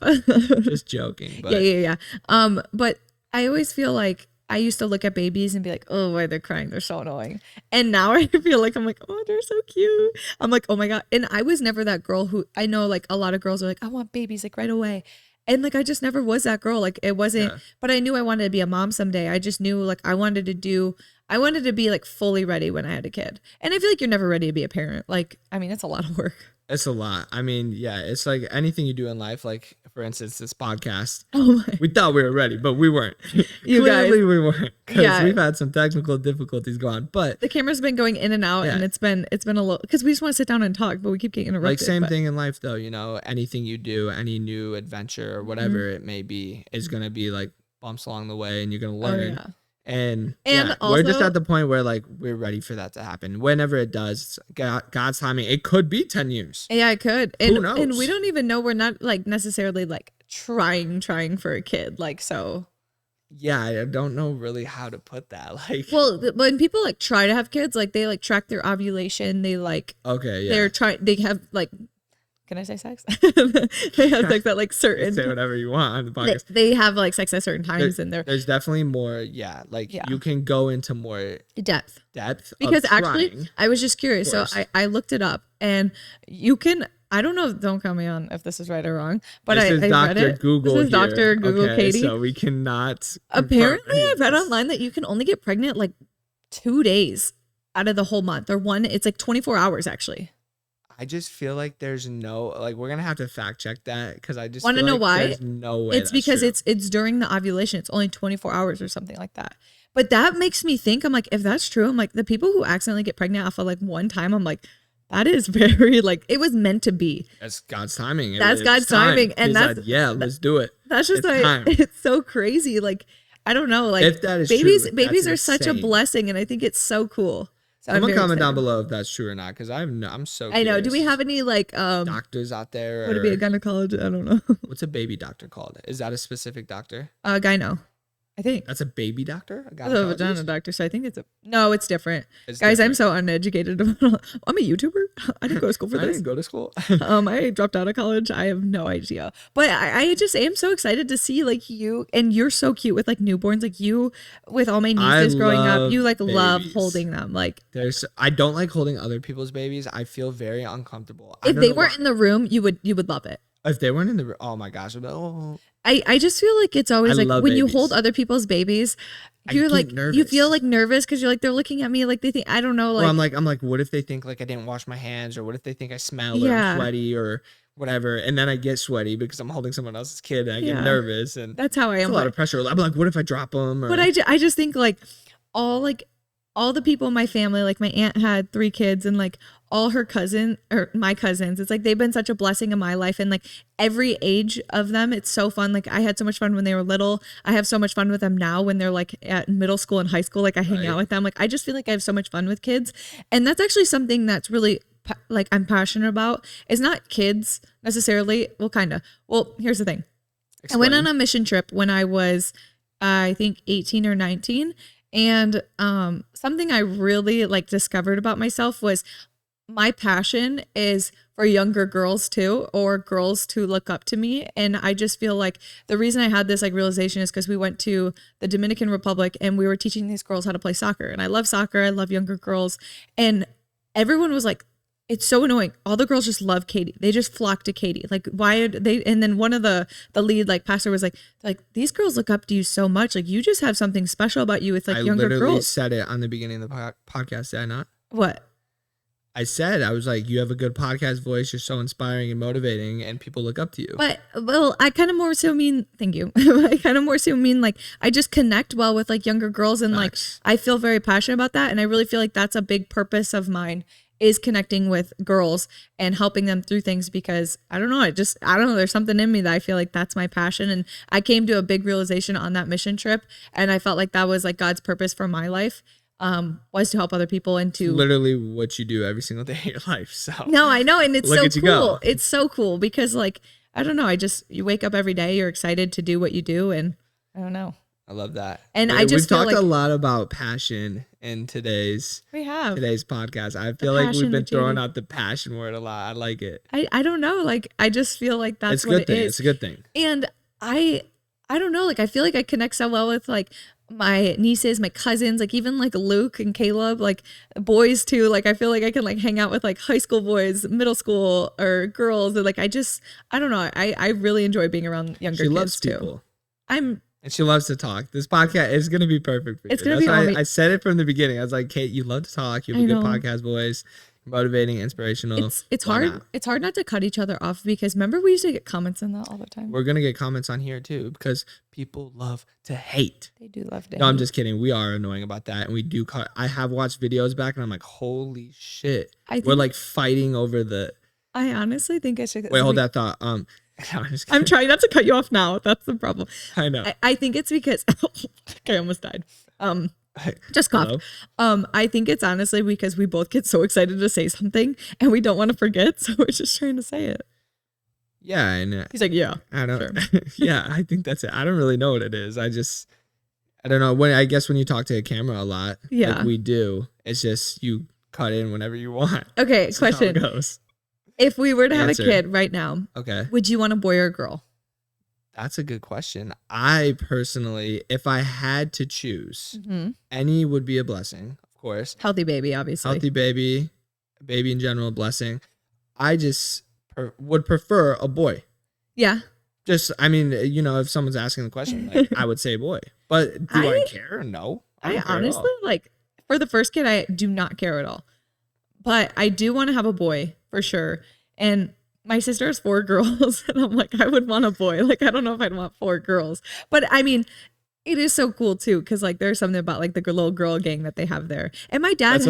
Just joking. But. Yeah. But I always feel like, I used to look at babies and be like, oh, why they're crying. They're so annoying. And now I feel like I'm like, oh, they're so cute. I'm like, oh my God. And I was never that girl who I know like a lot of girls are like, I want babies like right away. And like, I just never was that girl. Like it wasn't, but I knew I wanted to be a mom someday. I just knew like I wanted to be like fully ready when I had a kid. And I feel like you're never ready to be a parent. Like, I mean, it's a lot of work. It's a lot. I mean, yeah, it's like anything you do in life. Like, for instance, this podcast. Oh my. We thought we were ready, but we weren't. Clearly, we weren't because we've had some technical difficulties go on. But the camera's been going in and out, and it's been a little because we just want to sit down and talk, but we keep getting interrupted. Like same thing in life, though. You know, anything you do, any new adventure or whatever it may be, is gonna be like bumps along the way, and you're gonna learn. Oh, yeah. And also, we're just at the point where like we're ready for that to happen. Whenever it does, God's timing. It could be 10 years. Yeah, it could. And, who knows? And we don't even know. We're not like necessarily like trying for a kid. Like so. Yeah, I don't know really how to put that. Like, well, when people like try to have kids, like they like track their ovulation. They like They have like. Can I say sex? They have sex at like certain. Say whatever you want on the podcast. They have like sex at certain times in there. There's definitely more. You can go into more depth. Because actually, I was just curious. So I looked it up, and you can. I don't know. Don't count me on if this is right or wrong. But I read it. Google this is Dr. Google Katie. So we cannot. Apparently, I read online that you can only get pregnant like 2 days out of the whole month, or one. It's like 24 hours actually. I just feel like there's no, like, we're going to have to fact check that because I just want to know why. There's no way. It's because it's during the ovulation. It's only 24 hours or something like that. But that makes me think, I'm like, if that's true, I'm like, the people who accidentally get pregnant off of like one time, I'm like, that is very like, it was meant to be. That's God's timing. That's God's timing. And that's, let's do it. That's just it's so crazy. Like, I don't know. Like, if that is babies true, are such a blessing. And I think it's so cool. So someone comment down below if that's true or not, because I'm so curious. I know. Do we have any like doctors out there? Would it be a gynecologist? I don't know. What's a baby doctor called? Is that a specific doctor? Gyno. I think that's a baby doctor. That's a vagina doctor. So I think it's it's different. It's Guys, different. I'm so uneducated. I'm a YouTuber. I didn't go to school for this. I didn't go to school. I dropped out of college. I have no idea. But I just am so excited to see like you, and you're so cute with like newborns, like you with all my nieces growing up. You like babies. Love holding them. Like I don't like holding other people's babies. I feel very uncomfortable. If they weren't in the room, you would love it. If they weren't in the room, oh my gosh. Oh. I just feel like it's always like when babies. You hold other people's babies, you're like nervous. You feel like nervous because you're like they're looking at me like they think I don't know. Like well, I'm like, what if they think like I didn't wash my hands, or what if they think I smell or I'm sweaty or whatever, and then I get sweaty because I'm holding someone else's kid and I get nervous, and that's how I am. A lot of pressure. I'm like, what if I drop them? Or... But I just think like all the people in my family, like my aunt had 3 kids and like all her my cousins, it's like they've been such a blessing in my life, and like every age of them, it's so fun. Like I had so much fun when they were little. I have so much fun with them now when they're like at middle school and high school. Like I hang out with them. Like I just feel like I have so much fun with kids, and that's actually something that's really like I'm passionate about. It's not kids necessarily. Well, kind of. Well, here's the thing. Explain. I went on a mission trip when I was, I think 18 or 19. And something I really like discovered about myself was my passion is for younger girls too, or girls to look up to me. And I just feel like the reason I had this like realization is because we went to the Dominican Republic and we were teaching these girls how to play soccer. And I love soccer. I love younger girls. And everyone was like, it's so annoying. All the girls just love Katie. They just flock to Katie. Like, why are they? And then one of the lead like pastor was like, these girls look up to you so much. Like, you just have something special about you with like younger girls. I literally said it on the beginning of the podcast. Did I not? What? I was like, you have a good podcast voice. You're so inspiring and motivating, and people look up to you. But, well, I kind of more so mean, thank you. I kind of more so mean, like, I just connect well with like younger girls, and Facts. Like, I feel very passionate about that. And I really feel like that's a big purpose of mine, is connecting with girls and helping them through things, because I don't know, there's something in me that I feel like that's my passion. And I came to a big realization on that mission trip, and I felt like that was like God's purpose for my life, was to help other people and to literally what you do every single day of your life. So no, I know. And it's so cool. It's so cool because like, I don't know, you wake up every day, you're excited to do what you do. And I don't know. I love that. And we've talked a lot about passion in today's podcast. I feel like we've been throwing out the passion word a lot. I like it. I don't know. Like, I just feel like that's what it is. It's a good thing. And I don't know. Like, I feel like I connect so well with like my nieces, my cousins, like even like Luke and Caleb, like boys too. Like, I feel like I can like hang out with like high school boys, middle school or girls. And like, I don't know. I really enjoy being around younger kids loves too. People. And she loves to talk. This podcast is going to be perfect for you. It's going to be I said it from the beginning. I was like, Kate, you love to talk. You have a good podcast voice. Motivating, inspirational. It's hard. Not? It's hard not to cut each other off, because remember we used to get comments on that all the time. We're going to get comments on here too, because people love to hate. They do love to hate. No, I'm just kidding. We are annoying about that. And we do cut. I have watched videos back and I'm like, holy shit. We're like fighting over the. I honestly think I should. Wait, hold that thought. I'm trying not to cut you off now. That's the problem. I know. I think it's because I almost died. Just coughed. I think it's honestly because we both get so excited to say something and we don't want to forget, so we're just trying to say it. Yeah, and he's like, yeah, I don't. Sure. Yeah, I think that's it. I don't really know what it is. I don't know. I guess when you talk to a camera a lot, like we do, it's just you cut in whenever you want. Okay, question. How it goes. If we were to have a kid right now, okay, would you want a boy or a girl? That's a good question. I personally, if I had to choose, any would be a blessing, of course. Healthy baby, obviously. Healthy baby in general, blessing. I just would prefer a boy. Yeah. Just, I mean, if someone's asking the question, like, I would say boy. But do I care? No. I honestly, like, for the first kid, I do not care at all. But I do want to have a boy for sure. And my sister has 4 girls, and I'm like, I would want a boy. Like, I don't know if I'd want 4 girls. But I mean, it is so cool too, because like there's something about like the little girl gang that they have there. And my dad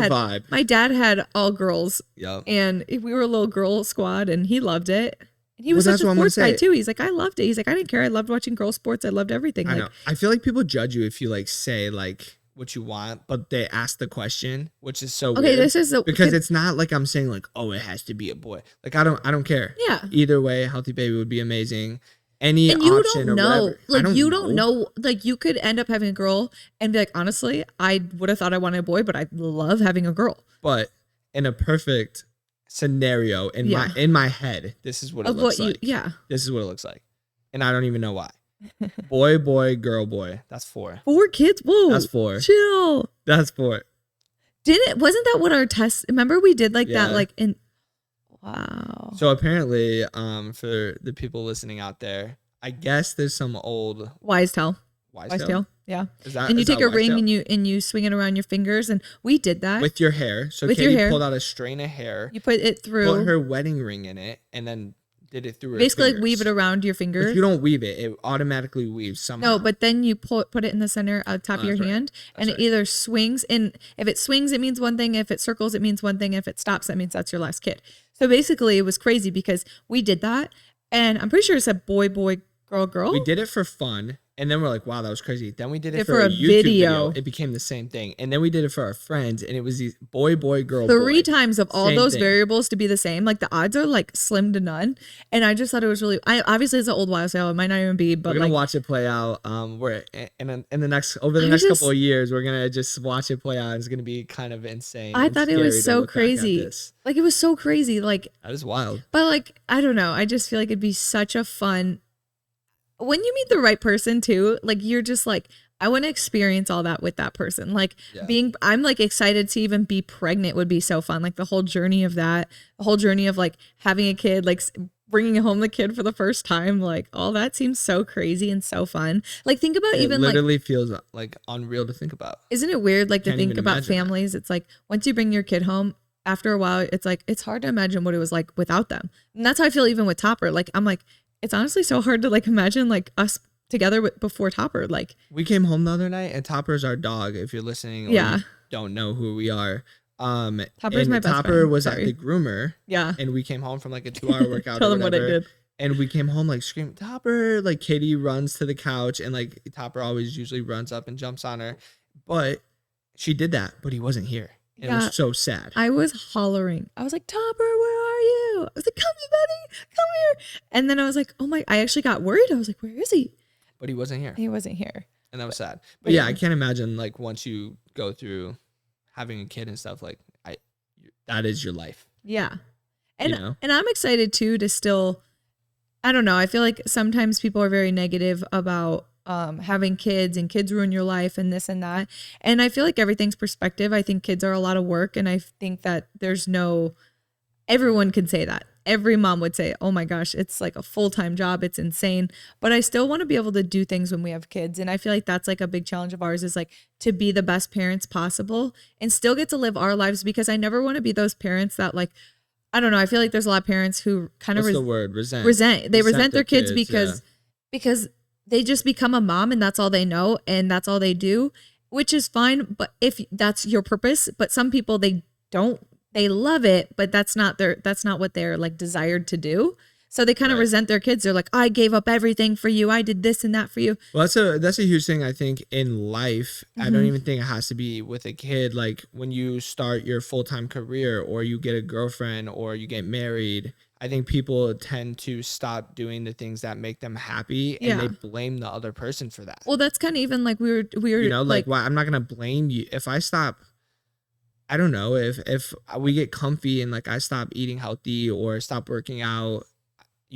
had all girls. Yep. And we were a little girl squad, and he loved it. And he was such a sports guy too. He's like, I loved it. He's like, I didn't care. I loved watching girl sports. I loved everything. I know. I feel like people judge you if you like say like what you want, but they ask the question, which is so okay, weird. this is because it's not like I'm saying like, oh, it has to be a boy. Like I don't care. Yeah. Either way, healthy baby would be amazing. Any and you option don't know, or whatever. like you don't know, like you could end up having a girl and be like, honestly, I would have thought I wanted a boy, but I love having a girl. But in a perfect scenario in my head, this is what it looks like. This is what it looks like, and I don't even know why. Boy, boy, girl, boy. That's 4. 4 kids. Whoa, that's 4. Chill. That's 4. Wasn't that what our test? Remember we did like that, like in. Wow. So apparently, for the people listening out there, I guess there's some old wise tale. Yeah. And you take a ring and you swing it around your fingers, and we did that with your hair. So Katie pulled out a strain of hair. You put it through. Put her wedding ring in it, and then did it through her basically fingers. Like weave it around your fingers. If you don't weave it, it automatically weaves somehow. No, but then you put it in the center of top of your hand, and it either swings. And if it swings, it means one thing. If it circles, it means one thing. If it stops, that means that's your last kid. So basically, it was crazy because we did that, and I'm pretty sure it said boy, boy, girl, girl. We did it for fun. And then we're like, wow, that was crazy. Then we did it for a YouTube video. It became the same thing. And then we did it for our friends. And it was these boy, boy, girl, 3 times of all those variables to be the same. Like the odds are like slim to none. And I just thought it was really, obviously it's an old wild sale. It might not even be, but we're going to watch it play out. Over the next couple of years, we're going to just watch it play out. It's going to be kind of insane. I thought it was so crazy. Like it was so crazy. Like that is wild. But like, I don't know. I just feel like it'd be such a fun, when you meet the right person too, like you're just like, I want to experience all that with that person. Like I'm like excited to even be pregnant would be so fun. Like the whole journey of that, the whole journey of like having a kid, like bringing home the kid for the first time, like all that seems so crazy and so fun. Like think about it literally feels like unreal to think about. Isn't it weird? Like to think about families. That. It's like once you bring your kid home, after a while, it's like, it's hard to imagine what it was like without them. And that's how I feel even with Topper. Like, I'm like, it's honestly so hard to like imagine like us together before Topper. Like we came home the other night and Topper's our dog. If you're listening, or you don't know who we are. Topper's my best Topper friend. was at the groomer. Yeah. And we came home from like a 2-hour workout. Tell them what I did. And we came home like screaming, Topper. Like Katie runs to the couch and like Topper always usually runs up and jumps on her. But she did that, but he wasn't here. And it was so sad. I was hollering. I was like, Topper, where are you? I was like, come here, buddy, come here. And then I was like, oh my, I actually got worried. I was like, where is he? But he wasn't here. He wasn't here. And that was sad. But yeah, I can't imagine like once you go through having a kid and stuff, like that is your life. Yeah. And and I'm excited too to still, I don't know. I feel like sometimes people are very negative about having kids and kids ruin your life and this and that. And I feel like everything's perspective. I think kids are a lot of work. And I think that everyone could say that. Every mom would say, oh my gosh, it's like a full-time job. It's insane. But I still want to be able to do things when we have kids. And I feel like that's like a big challenge of ours is like to be the best parents possible and still get to live our lives, because I never want to be those parents that like, I don't know. I feel like there's a lot of parents who kind of resent. They resent their kids because they just become a mom and that's all they know and that's all they do, which is fine. But if that's your purpose, but some people, they love it, but that's not what they're like desired to do. So they kind of resent their kids. They're like, I gave up everything for you. I did this and that for you. Well, that's a huge thing, I think, in life. Mm-hmm. I don't even think it has to be with a kid. Like when you start your full-time career or you get a girlfriend or you get married, I think people tend to stop doing the things that make them happy and they blame the other person for that. Well, that's kind of even like we were, like why I'm not going to blame you if I stop. I don't know if we get comfy and like I stop eating healthy or stop working out,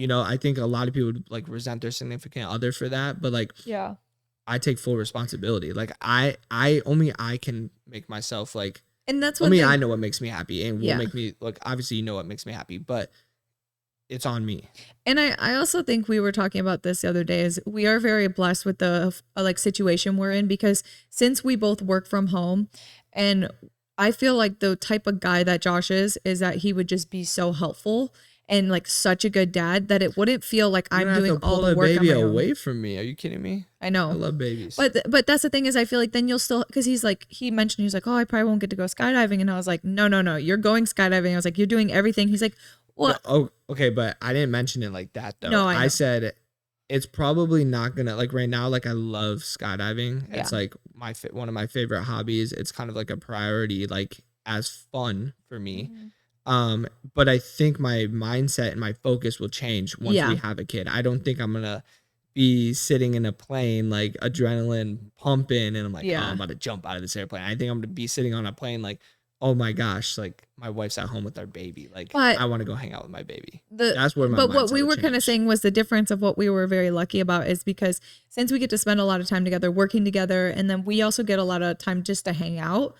I think a lot of people would like resent their significant other for that. But like, I take full responsibility. Like I can make myself like, and that's what only I know what makes me happy and will make me like, obviously, what makes me happy, but it's on me. And I also think we were talking about this the other day is we are very blessed with the like situation we're in, because since we both work from home, and I feel like the type of guy that Josh is that he would just be so helpful and like such a good dad that it wouldn't feel like I'm doing all the work on my own. Away from me. Are you kidding me? I know. I love babies. But that's the thing is I feel like then you'll still, because he mentioned, he was like, oh, I probably won't get to go skydiving. And I was like, no, you're going skydiving. I was like, you're doing everything. He's like, what? No, okay. But I didn't mention it like that though. No, I said it's probably not gonna, like right now, like I love skydiving. Yeah. It's like one of my favorite hobbies. It's kind of like a priority, like as fun for me. But I think my mindset and my focus will change once we have a kid. I don't think I'm gonna be sitting in a plane like adrenaline pumping and I'm like, oh, I'm about to jump out of this airplane. I think I'm gonna be sitting on a plane like, oh my gosh, like my wife's at home with our baby. Like I want to go hang out with my baby. That's where my But what we were kind of saying was the difference of what we were very lucky about is because since we get to spend a lot of time together, working together, and then we also get a lot of time just to hang out.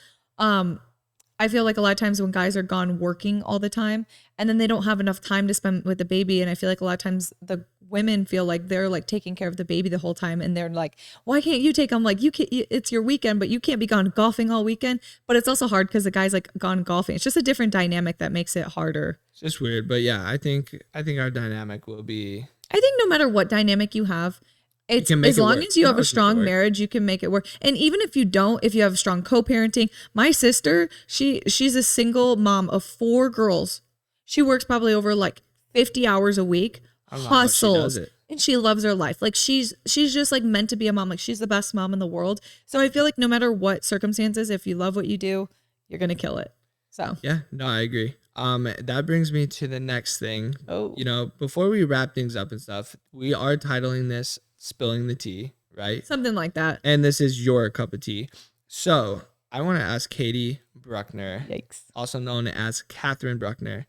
I feel like a lot of times when guys are gone working all the time and then they don't have enough time to spend with the baby. And I feel like a lot of times the women feel like they're like taking care of the baby the whole time. And they're like, why can't you take them? Like you can't, it's your weekend, but you can't be gone golfing all weekend. But it's also hard because the guy's like gone golfing. It's just a different dynamic that makes it harder. It's just weird. But yeah, I think our dynamic will be. I think no matter what dynamic you have, it's as long as you have a strong marriage, you can make it work. And even if you don't, if you have strong co-parenting, my sister, she's a single mom of 4 girls. She works probably over like 50 hours a week, hustles, and she loves her life. Like she's just like meant to be a mom. Like she's the best mom in the world. So I feel like no matter what circumstances, if you love what you do, you're going to kill it. So yeah, no, I agree. That brings me to the next thing. You know, before we wrap things up and stuff, we are titling this Spilling the Tea, right? Something like that. And this is your cup of tea. So I want to ask Katie Bruckner, also known as Catherine Bruckner,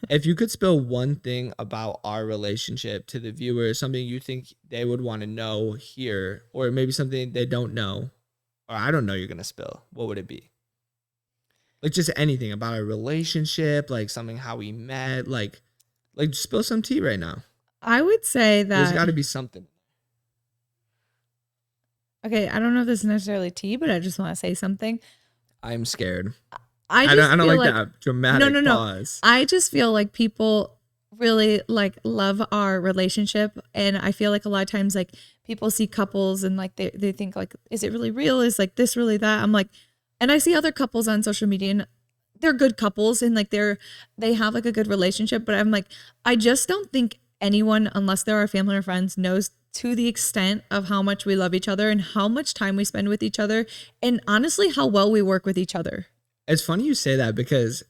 if you could spill one thing about our relationship to the viewers, something you think they would want to know here, or maybe something they don't know, or I don't know you're going to spill, what would it be? Like just anything about our relationship, like something how we met, like spill some tea right now. I would say that there's got to be something. Okay, I don't know if this is necessarily tea, but I just want to say something. I'm scared. I don't like that dramatic pause. I just feel like people really like love our relationship, and I feel like a lot of times like people see couples and like they think like, is it really real? Is like this really that? I'm like, and I see other couples on social media and they're good couples and like they have like a good relationship, but I'm like, I just don't think anyone, unless they're our family or friends, knows to the extent of how much we love each other and how much time we spend with each other, and honestly how well we work with each other. It's funny you say that because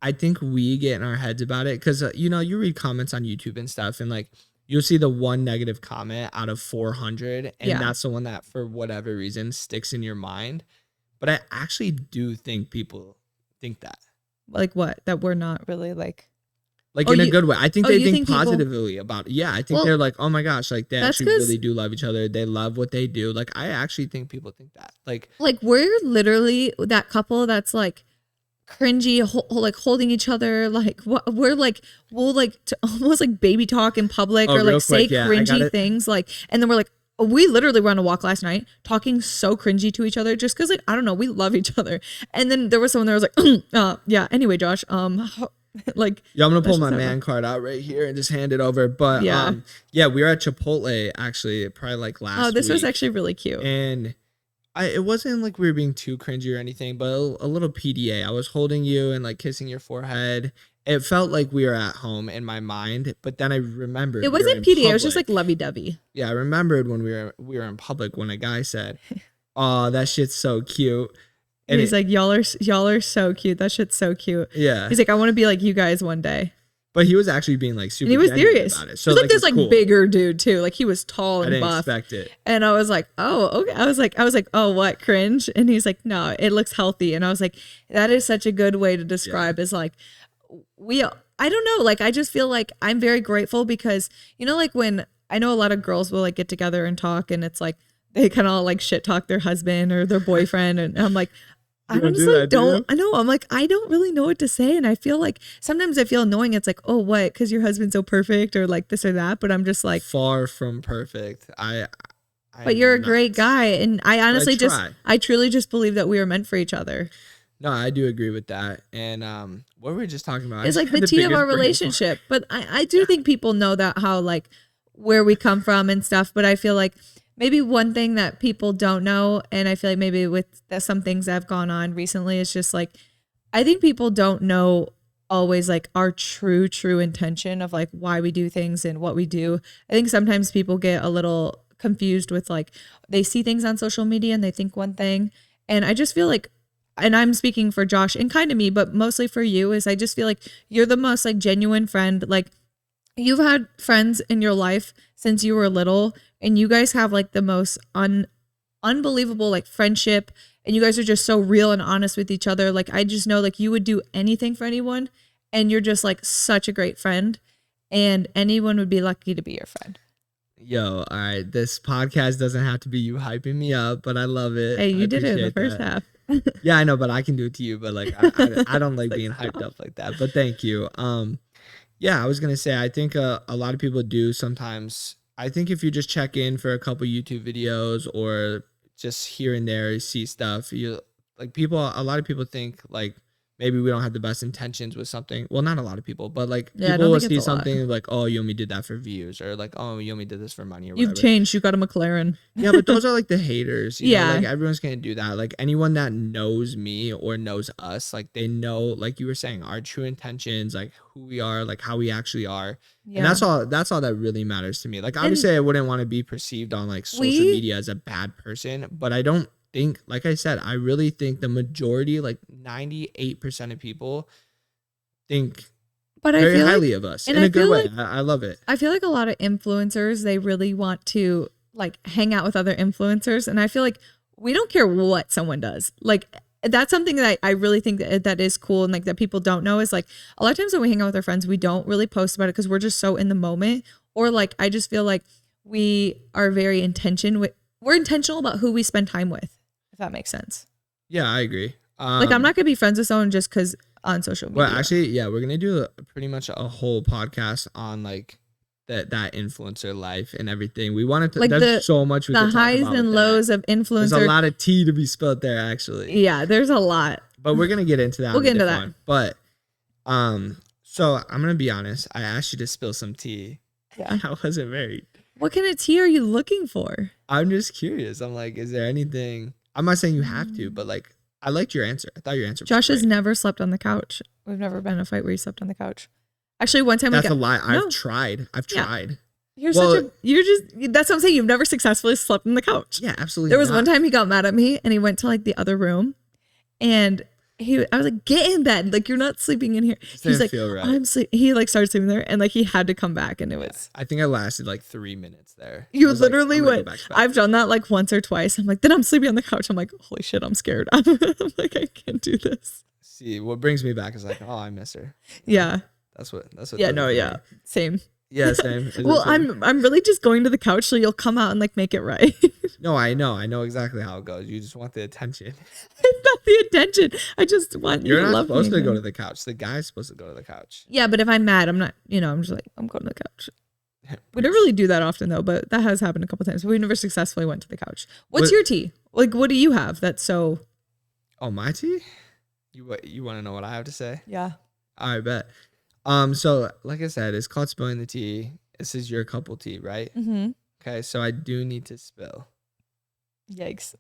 I think we get in our heads about it because you know, you read comments on YouTube and stuff and like you'll see the one negative comment out of 400 and that's the one that for whatever reason sticks in your mind. But I actually do think people think that. Like what? That we're not really like in a good way. I think they think positively about it. Yeah, I think they're like, oh my gosh, like they actually really do love each other. They love what they do. Like I actually think people think that. Like we're literally that couple that's like cringy, like holding each other. Like we're like we'll like almost like baby talk in public or like say cringy things. Like and then we're like, we literally were on a walk last night talking so cringy to each other just because like I don't know, we love each other. And then there was someone that was like, yeah. Anyway, Josh, like I'm gonna pull my man card out right here and just hand it over. But we were at Chipotle actually probably like last week. This was actually really cute. And it wasn't like we were being too cringy or anything, but a little PDA. I was holding you and like kissing your forehead. It felt like we were at home in my mind, but then I remembered it wasn't PDA. It was just like lovey-dovey. Yeah, I remembered when we were in public when a guy said, "Oh, that shit's so cute." And he's like, y'all are so cute. That shit's so cute. Yeah. He's like, I want to be like you guys one day. But he was actually being like super. And he was serious about it. So like this like cool. Bigger dude too. Like he was tall and I didn't buff. Expect it. And I was like, oh okay. I was like, oh what, cringe? And he's like, no, it looks healthy. And I was like, that is such a good way to describe is like I don't know. Like I just feel like I'm very grateful because you know like when I know a lot of girls will like get together and talk and it's like they kind of like shit talk their husband or their boyfriend and I'm like. I honestly don't. I know. I'm like, I don't really know what to say. And I feel like sometimes I feel annoying. It's like, oh, what? Because your husband's so perfect or like this or that. But I'm just like. Far from perfect. But you're a great guy. And I honestly I truly just believe that we are meant for each other. No, I do agree with that. And what were we just talking about? It's like the tea of our relationship. But I do think people know that how like where we come from and stuff. But I feel like. Maybe one thing that people don't know, and I feel like maybe with some things that have gone on recently, is just like, I think people don't know always like our true intention of like why we do things and what we do. I think sometimes people get a little confused with like, they see things on social media and they think one thing. And I just feel like, and I'm speaking for Josh and kind of me, but mostly for you, is I just feel like you're the most like genuine friend. Like, you've had friends in your life since you were little, and you guys have like the most unbelievable like friendship, and you guys are just so real and honest with each other. Like, I just know like you would do anything for anyone, and you're just like such a great friend, and anyone would be lucky to be your friend. Yo, all right. This podcast doesn't have to be you hyping me up, but I love it. Hey, you did it in the first half. Yeah, I know, but I can do it to you. But like, I don't like being hyped up like that. But thank you. Yeah, I was gonna say, I think a lot of people do sometimes. I think if you just check in for a couple YouTube videos or just here and there see stuff, you like people. A lot of people think like maybe we don't have the best intentions with something. Well, not a lot of people, but like people will see something like, oh, you only did that for views, or like, oh, you only did this for money, or whatever. You've changed. You got a McLaren. Yeah, but those are like the haters. You know? Like everyone's gonna do that. Like anyone that knows me or knows us, like they know, like you were saying, our true intentions, like who we are, like how we actually are. Yeah. And that's all that really matters to me. Like obviously I wouldn't want to be perceived on like social media as a bad person, but I don't think, like I said, I really think the majority, like 98% of people think very highly of us in a good way. I love it. I feel like a lot of influencers, they really want to like hang out with other influencers. And I feel like we don't care what someone does. Like that's something that I really think that is cool. And like that people don't know is like a lot of times when we hang out with our friends, we don't really post about it because we're just so in the moment. Or like, I just feel like we are very we're intentional about who we spend time with. If that makes sense. Yeah, I agree. Like I'm not gonna be friends with someone just because on social media. Well, actually, yeah, we're gonna do pretty much a whole podcast on like that influencer life and everything. We wanted to. Like there's so much we could talk highs about and lows of influencer. There's a lot of tea to be spilled there, actually. Yeah, there's a lot. But we're gonna get into that. We'll get into that. But so I'm gonna be honest. I asked you to spill some tea. Yeah, I wasn't very. What kind of tea are you looking for? I'm just curious. I'm like, is there anything? I'm not saying you have to, but like, I liked your answer. I thought your answer was Josh great. has never slept on the couch. We've never been in a fight where he slept on the couch. Actually, one time that's a lie. I've tried. That's what I'm saying. You've never successfully slept on the couch. Yeah, absolutely. There was one time he got mad at me and he went to like the other room, and I was like, get in bed. Like, you're not sleeping in here. He's like, right. I'm sleeping. He like started sleeping there, and like he had to come back, and it was. I think I lasted like 3 minutes there. You literally went. I've done that like once or twice. I'm like, then I'm sleeping on the couch. I'm like, holy shit, I'm scared. I'm like, I can't do this. See, what brings me back is like, oh, I miss her. Yeah. That's what. Yeah. No. Yeah. Same. Yeah, same. Well, I'm really just going to the couch so you'll come out and like make it right. No, I know exactly how it goes. You just want the attention. It's not the attention. I just want you to love me. You're not supposed to go to the couch. The guy's supposed to go to the couch. Yeah, but if I'm mad, I'm not. I'm just like, I'm going to the couch. We don't really do that often though, but that has happened a couple times. We never successfully went to the couch. What's your tea? Like, what do you have that's so? Oh, my tea? You want to know what I have to say? Yeah. I bet. So like I said, it's called spilling the tea. This is your couple tea, right? Mm-hmm. Okay, so I do need to spill. Yikes.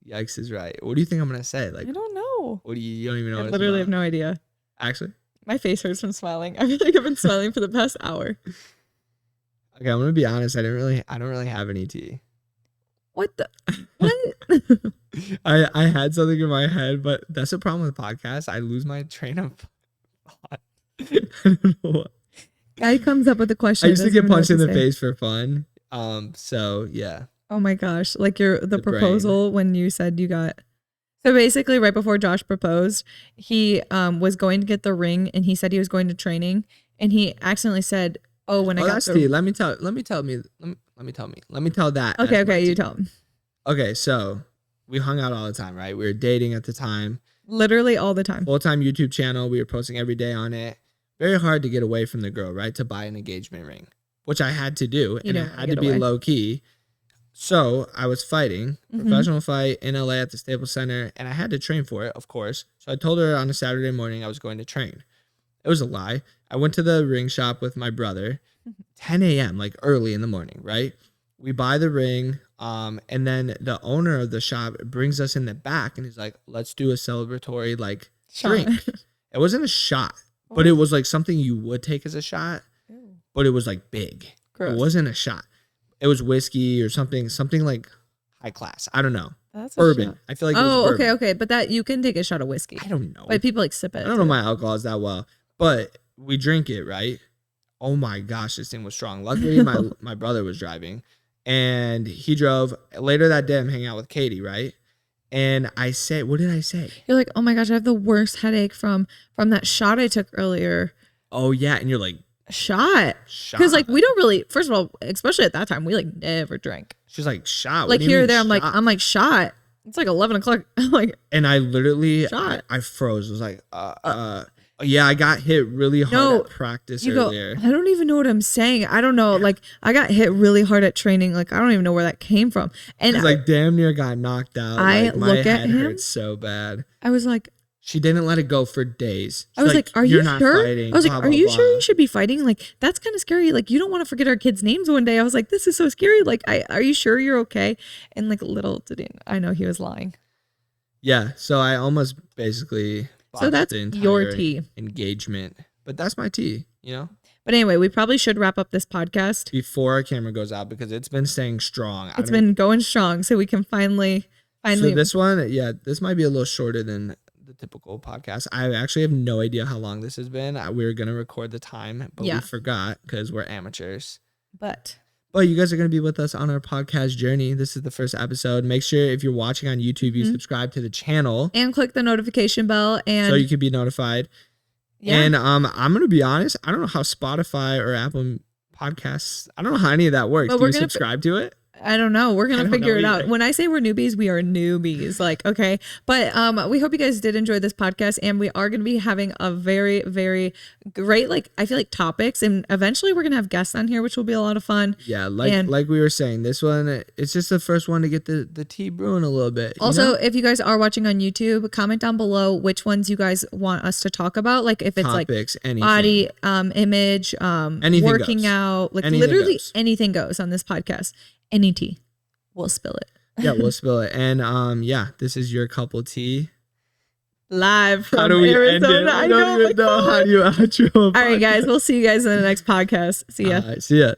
Yikes is right. What do you think I'm gonna say? Like, I don't know. What do you don't even know? I literally have no idea. Actually, my face hurts from smiling. I feel like I've been smiling for the past hour. Okay, I'm gonna be honest. I don't really have any tea. What? I had something in my head, but that's the problem with podcasts. I lose my train of thought. I don't know what. Guy comes up with a question. I used to get punched in the face for fun. So yeah. Oh my gosh. Like the proposal brain. When you said you got. So basically right before Josh proposed, he was going to get the ring and he said he was going to training and he accidentally said, oh, when I got the let me tell that. Okay, you tell him. Okay, so we hung out all the time, right? We were dating at the time. Literally all the time. Full-time YouTube channel. We were posting every day on it. Very hard to get away from the girl, right? To buy an engagement ring, which I had to do. And it had to be low key. So I was fighting, professional fight in LA at the Staples Center, and I had to train for it, of course. So I told her on a Saturday morning I was going to train. It was a lie. I went to the ring shop with my brother, 10 a.m., like early in the morning, right? We buy the ring, and then the owner of the shop brings us in the back, and he's like, let's do a celebratory, like, drink. It wasn't a shot, but it was like something you would take as a shot, but it was like big. Gross. It wasn't a shot. it was whiskey or something like high class. I don't know. That's bourbon. I feel like it was bourbon. Okay. But that you can take a shot of whiskey. I don't know. Like people like sip it. I don't know my alcohols that well, but we drink it, right? Oh my gosh, this thing was strong. Luckily, my brother was driving, and he drove. Later that day, I'm hanging out with Katie, right? And I say, what did I say? You're like, oh my gosh, I have the worst headache from that shot I took earlier. Oh yeah, and you're like, shot. Because like we don't really. First of all, especially at that time, we like never drank. She's like, shot. Like here or there, I'm like shot. It's like 11 o'clock. I'm like, and I literally, I froze. I was like, yeah, I got hit really hard at practice earlier. I don't even know what I'm saying. I don't know. Like I got hit really hard at training. Like I don't even know where that came from. And I like damn near got knocked out. I like, my look at head him. hurt so bad. I was like, she didn't let it go for days. I was like, are you sure? Fighting, I was like, blah, are you blah, sure blah. you should be fighting? Like that's kind of scary. Like you don't want to forget our kids' names one day. I was like, this is so scary. Like, are you sure you're okay? And like little did I know he was lying. Yeah. So I almost basically. So that's your tea engagement. But that's my tea, you know? But anyway, we probably should wrap up this podcast before our camera goes out because it's been staying strong. It's been going strong, so we can finally. So this one, yeah, this might be a little shorter than the typical podcast. I actually have no idea how long this has been. We were going to record the time, but we forgot because we're amateurs. But you guys are going to be with us on our podcast journey. This is the first episode. Make sure if you're watching on YouTube, you subscribe to the channel. And click the notification bell. And so you can be notified. Yeah. And I'm going to be honest. I don't know how Spotify or Apple Podcasts, I don't know how any of that works. Do you subscribe to it? I don't know. We're going to figure it out. When I say we're newbies, we are newbies. Like, okay. But we hope you guys did enjoy this podcast. And we are going to be having a very, very great, like, I feel like topics. And eventually we're going to have guests on here, which will be a lot of fun. Yeah. Like we were saying, this one, it's just the first one to get the tea brewing a little bit. Also, if you guys are watching on YouTube, comment down below which ones you guys want us to talk about. Like if it's topics, like anything. Body, image, working out, like literally anything goes on this podcast. Any tea, we'll spill it. Yeah, we'll spill it. And yeah, this is your cup of tea. Live from Arizona. I don't even know how do you outro. All right, guys, we'll see you guys in the next podcast. See ya. See ya.